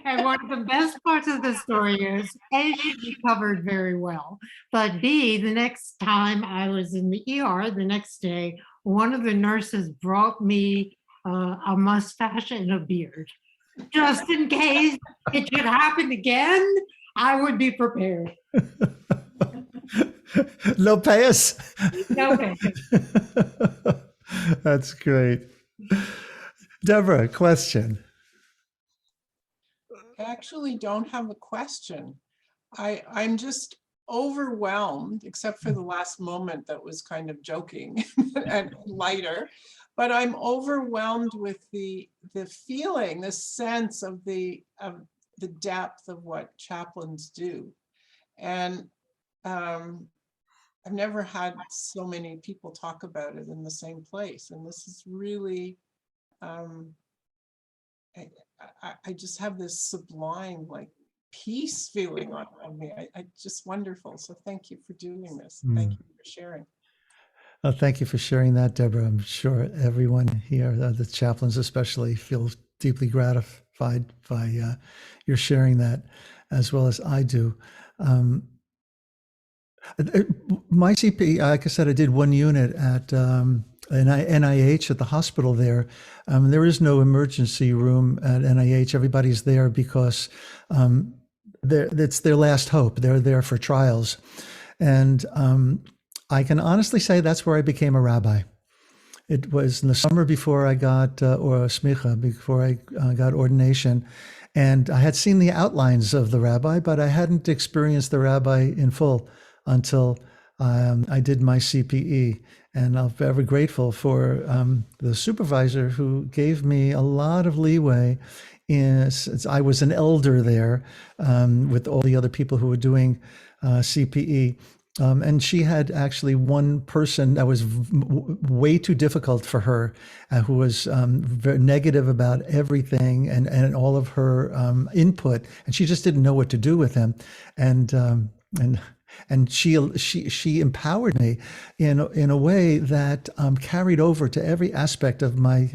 And one of the best parts of the story is, A, she recovered very well, but B, the next time I was in the ER, the next day, one of the nurses brought me a mustache and a beard, just in case it should happen again. I would be prepared. No payas. No payas. That's great. Deborah, question. I actually don't have a question. I'm just overwhelmed, except for the last moment that was kind of joking and lighter. But I'm overwhelmed with the feeling, the sense of the depth of what chaplains do. And I've never had so many people talk about it in the same place. And this is really, I just have this sublime, like, peace feeling on me. I just wonderful. So thank you for doing this. Thank you for sharing. Thank you for sharing that, Deborah. I'm sure everyone here, the chaplains especially, feel deeply gratified by your sharing that, as well as I do. My CP, like I said, I did one unit at NIH at the hospital there. There is no emergency room at NIH. Everybody's there because it's their last hope. They're there for trials. And I can honestly say that's where I became a rabbi. It was in the summer before I got, or smicha, before I got ordination. And I had seen the outlines of the rabbi, but I hadn't experienced the rabbi in full until I did my CPE. And I'm very grateful for the supervisor who gave me a lot of leeway. Since I was an elder there with all the other people who were doing CPE. And she had actually one person that was way too difficult for her, who was very negative about everything and all of her input, and she just didn't know what to do with him. And she empowered me in a way that carried over to every aspect of my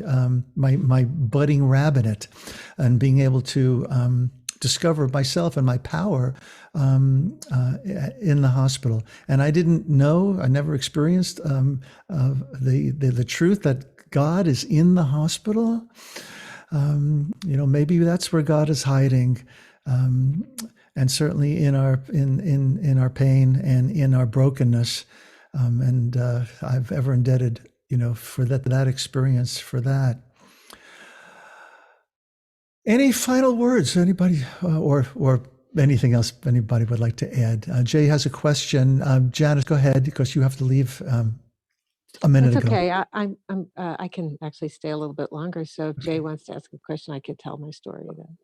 my budding rabbinate, and being able to discover myself and my power in the hospital. And I didn't know, I never experienced the truth that God is in the hospital. Maybe that's where God is hiding. And certainly in our pain and in our brokenness. I've ever indebted, for that experience, for that. Any final words, anybody, or anything else anybody would like to add? Jay has a question. Janice, go ahead, because you have to leave a minute That's ago. okay. I can actually stay a little bit longer. So if Jay wants to ask a question, I could tell my story then.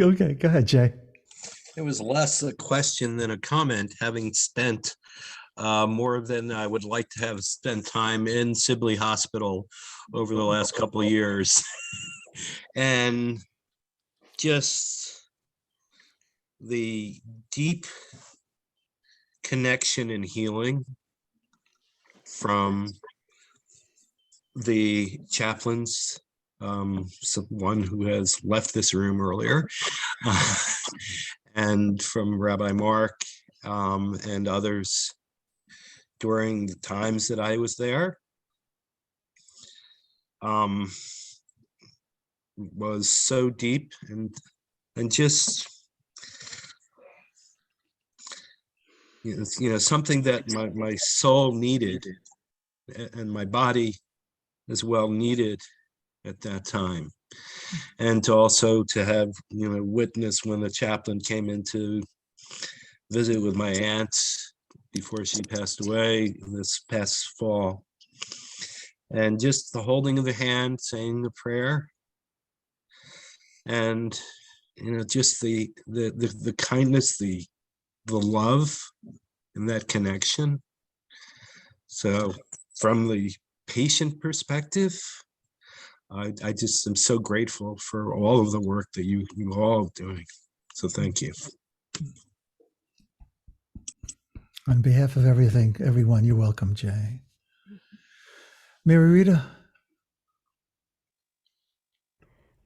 Okay, go ahead, Jay. It was less a question than a comment, having spent more than I would like to have spent time in Sibley Hospital over the last couple of years. And just the deep connection and healing from the chaplains, someone who has left this room earlier, and from Rabbi Mark and others during the times that I was there, was so deep and just something that my soul needed and my body as well needed at that time. And to have witness when the chaplain came in to visit with my aunt before she passed away this past fall, and just the holding of the hand, saying the prayer, and just the kindness, the love, and that connection. So from the patient perspective, I just am so grateful for all of the work that you all are doing. So thank you. On behalf of everyone, you're welcome, Jay. Mary Rita.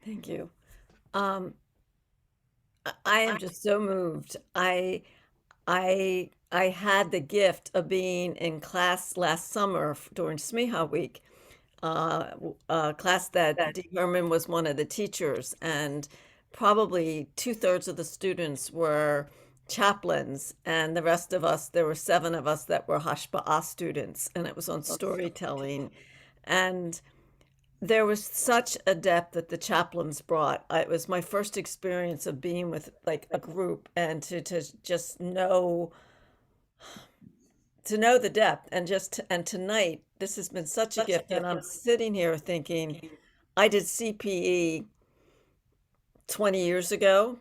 Thank you. I am just so moved. I had the gift of being in class last summer during Smicha week, a class that D. Herman was one of the teachers, and probably 2/3 of the students were chaplains, and the rest of us, there were 7 of us that were hashpa'ah students, and it was on storytelling. And there was such a depth that the chaplains brought. It was my first experience of being with like a group, and to just know the depth, and tonight this has been such a gift. And I'm sitting here thinking, I did CPE 20 years ago,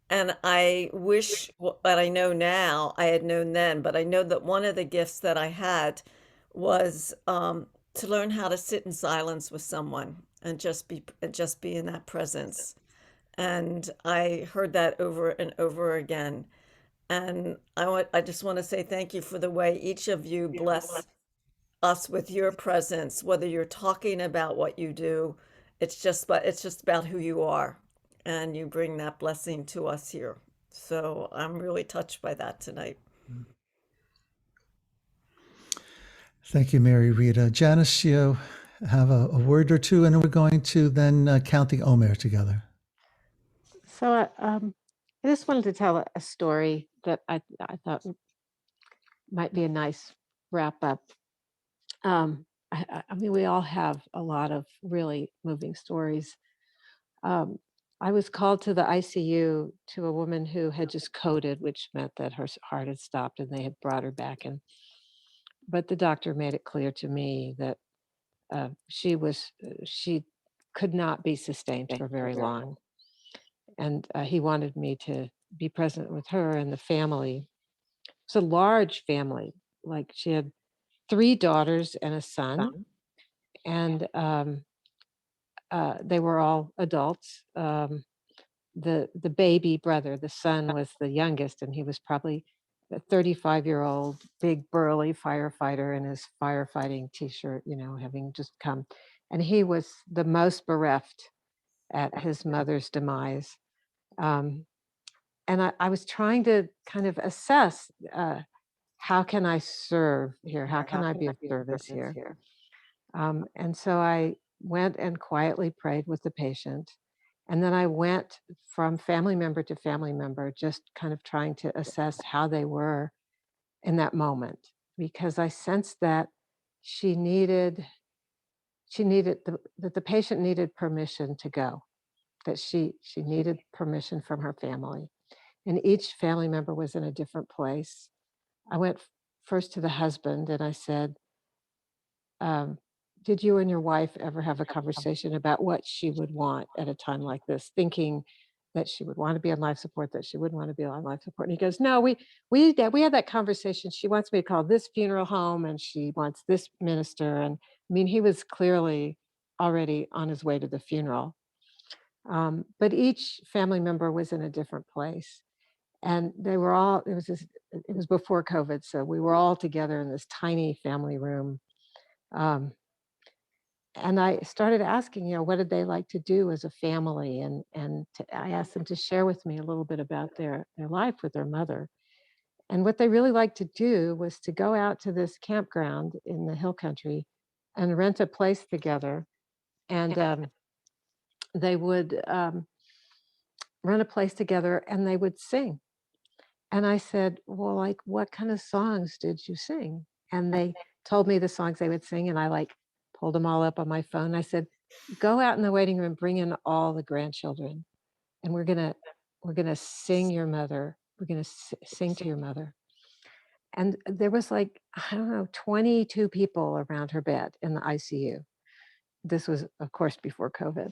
And I wish what I know now I had known then, but I know that one of the gifts that I had was to learn how to sit in silence with someone and just be in that presence. And I heard that over and over again. And I just want to say thank you for the way each of you bless us with your presence, whether you're talking about what you do, it's just about who you are, and you bring that blessing to us here. So I'm really touched by that tonight. Thank you, Mary Rita. Janice, you have a word or two, and then we're going to then count the Omer together. So I just wanted to tell a story that I thought might be a nice wrap up. I mean, we all have a lot of really moving stories. Um, I was called to the ICU to a woman who had just coded, which meant that her heart had stopped and they had brought her back in. But the doctor made it clear to me that she could not be sustained for very long, and he wanted me to be present with her and the family. It's a large family. Like she had 3 daughters and a son, and they were all adults. The baby brother, the son, was the youngest, and he was probably a 35-year-old, big burly firefighter in his firefighting T-shirt, having just come, and he was the most bereft at his mother's demise. Um, and I was trying to kind of assess how can I serve here? How can I be of service here? And so I went and quietly prayed with the patient. And then I went from family member to family member, just kind of trying to assess how they were in that moment, because I sensed that she needed that the patient needed permission to go, that she needed permission from her family. And each family member was in a different place. I went first to the husband and I said, um, did you and your wife ever have a conversation about what she would want at a time like this, thinking that she would want to be on life support, that she wouldn't want to be on life support? And he goes, no, we had that conversation. She wants me to call this funeral home and she wants this minister. And I mean, he was clearly already on his way to the funeral. But each family member was in a different place. And they were all, it was before COVID. So we were all together in this tiny family room. And I started asking, what did they like to do as a family? I asked them to share with me a little bit about their life with their mother. And what they really liked to do was to go out to this campground in the hill country and rent a place together. And they would rent a place together and they would sing. And I said, well, like, what kind of songs did you sing? And they told me the songs they would sing. And I pulled them all up on my phone. I said, go out in the waiting room, bring in all the grandchildren. And we're gonna sing your mother. We're gonna sing to your mother. And there was I don't know, 22 people around her bed in the ICU. This was, of course, before COVID.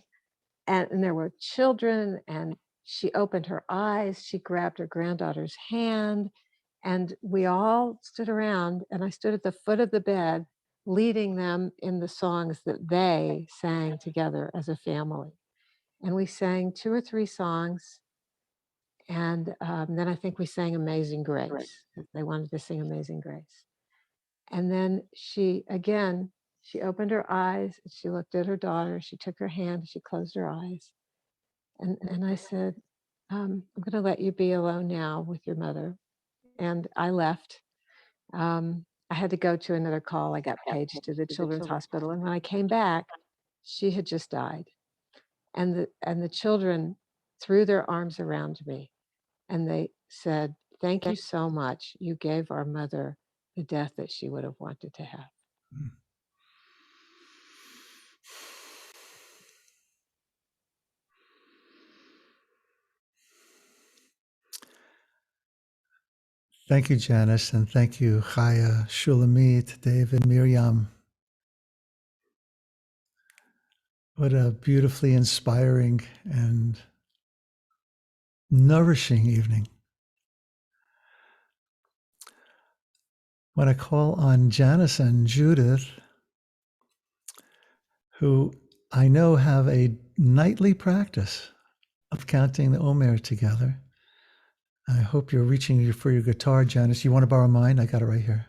And there were children, and she opened her eyes, she grabbed her granddaughter's hand, and we all stood around, and I stood at the foot of the bed leading them in the songs that they sang together as a family. And we sang 2 or 3 songs, and then I think we sang Amazing Grace. They wanted to sing Amazing Grace. And then she opened her eyes, she looked at her daughter, she took her hand, she closed her eyes. And I said, I'm going to let you be alone now with your mother. And I left. I had to go to another call. I got paged to the children's hospital. And when I came back, she had just died. And the children threw their arms around me and they said, thank you so much. You gave our mother the death that she would have wanted to have. Thank you, Janice, and thank you, Chaya, Shulamit, David, Miriam. What a beautifully inspiring and nourishing evening. When I call on Janice and Judith, who I know have a nightly practice of counting the Omer together. I hope you're reaching for your guitar, Janice. You want to borrow mine? I got it right here.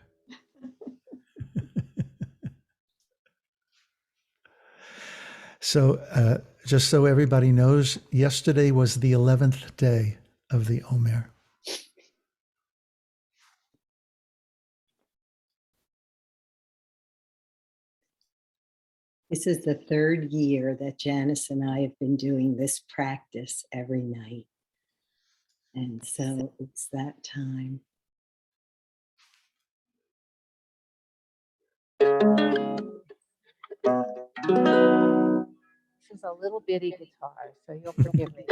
So just so everybody knows, yesterday was the 11th day of the Omer. This is the third year that Janice and I have been doing this practice every night. And so it's that time. This is a little bitty guitar, so you'll forgive me.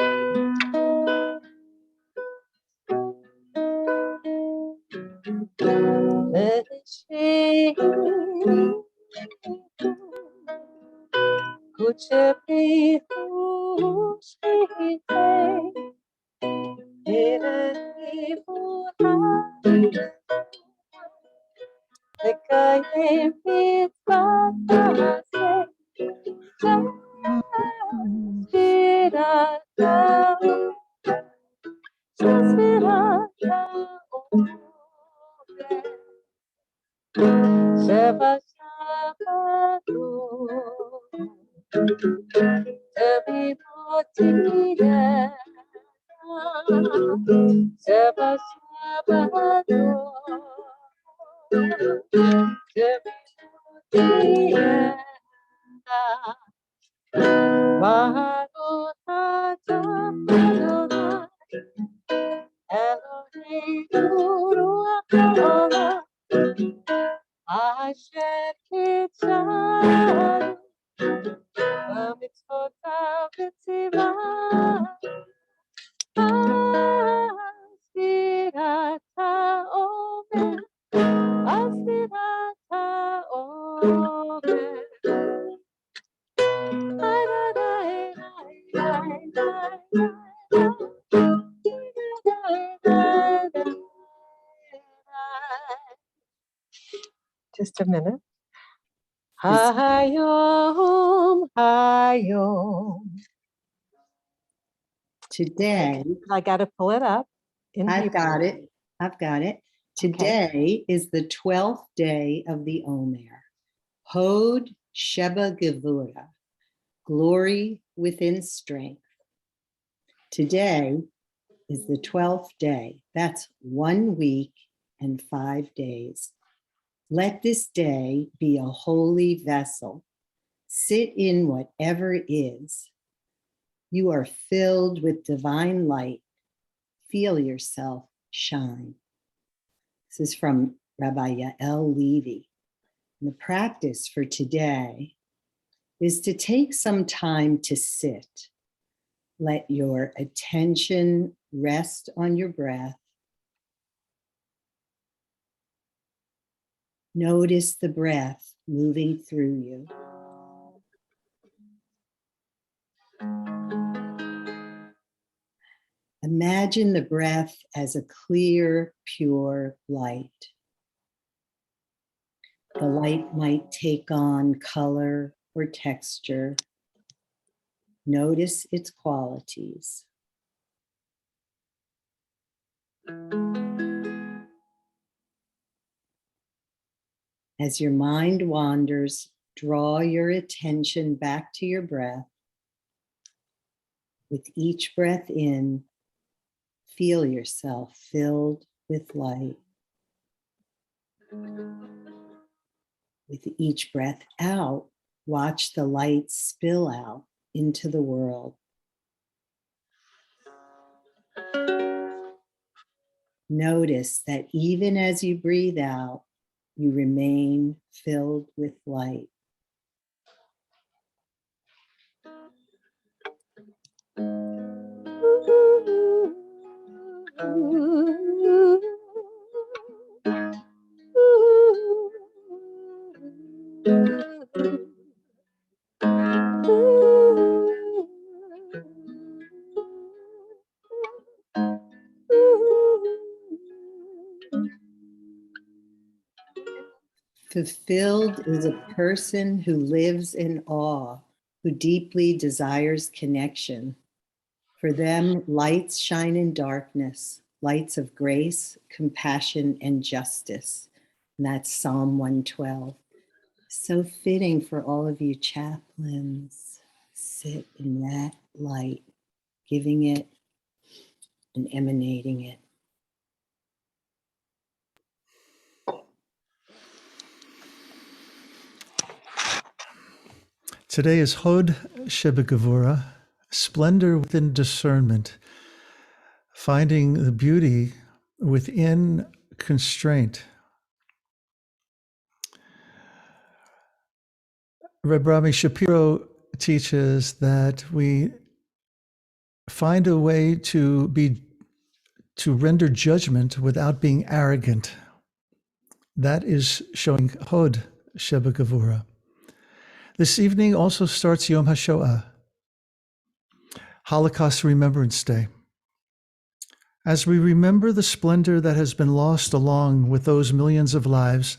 Just a minute. Hayom, hayom. Today, I got to pull it up. I've got it. I've got it. Today is the 12th day of the Omer. Hod Sheba Gevura, glory within strength. Today is the 12th day. That's 1 week and 5 days. Let this day be a holy vessel. Sit in whatever is. You are filled with divine light. Feel yourself shine. This is from Rabbi Yael Levy. And the practice for today is to take some time to sit. Let your attention rest on your breath. Notice the breath moving through you. Imagine the breath as a clear, pure light. The light might take on color or texture. Notice its qualities. As your mind wanders, draw your attention back to your breath. With each breath in, feel yourself filled with light. With each breath out, watch the light spill out into the world. Notice that even as you breathe out, you remain filled with light. Fulfilled is a person who lives in awe, who deeply desires connection. For them, lights shine in darkness, lights of grace, compassion, and justice. And that's Psalm 112. So fitting for all of you chaplains. Sit in that light, giving it and emanating it. Today is Hod Shebegavura, splendor within discernment, finding the beauty within constraint. Rabbi Shapiro teaches that we find a way to render judgment without being arrogant. That is showing Hod Shebegavura. This evening also starts Yom HaShoah, Holocaust Remembrance Day. As we remember the splendor that has been lost along with those millions of lives,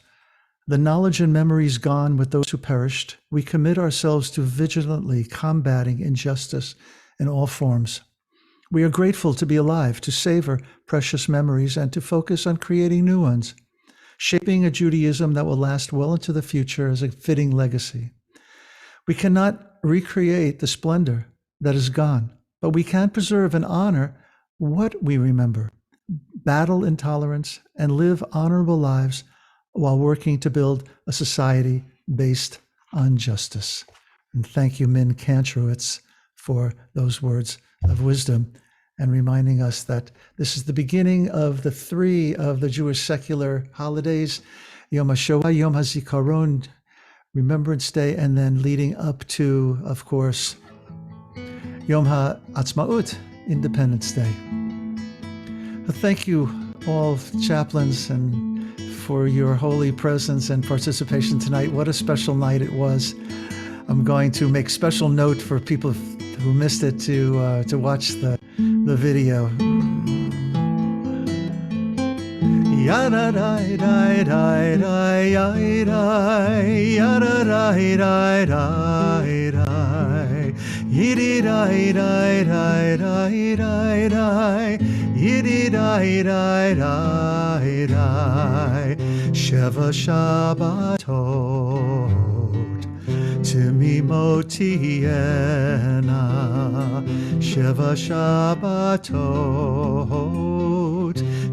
the knowledge and memories gone with those who perished, we commit ourselves to vigilantly combating injustice in all forms. We are grateful to be alive, to savor precious memories, and to focus on creating new ones, shaping a Judaism that will last well into the future as a fitting legacy. We cannot recreate the splendor that is gone, but we can preserve and honor what we remember, battle intolerance, and live honorable lives while working to build a society based on justice. And thank you, Min Kantrowitz, for those words of wisdom and reminding us that this is the beginning of the three of the Jewish secular holidays, Yom HaShoah, Yom HaZikaron, Remembrance Day, and then leading up to, of course, Yom HaAtzmaut, Independence Day. But thank you all chaplains and for your holy presence and participation tonight. What a special night it was. I'm going to make special note for people who missed it to watch the video. Sheva Shabbatot Timimot Tiena, Sheva Shabbatot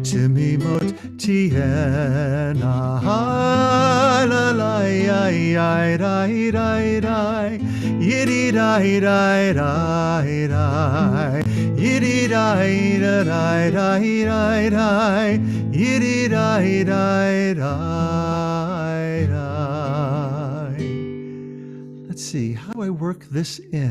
Timimot Tiena, Halalai Rai Rai Rai Yidi Rai Rai Rai Rai Yidi Rai Rai Rai Rai Rai Yidi Rai Rai Rai Rai. Let's see, how do I work this in?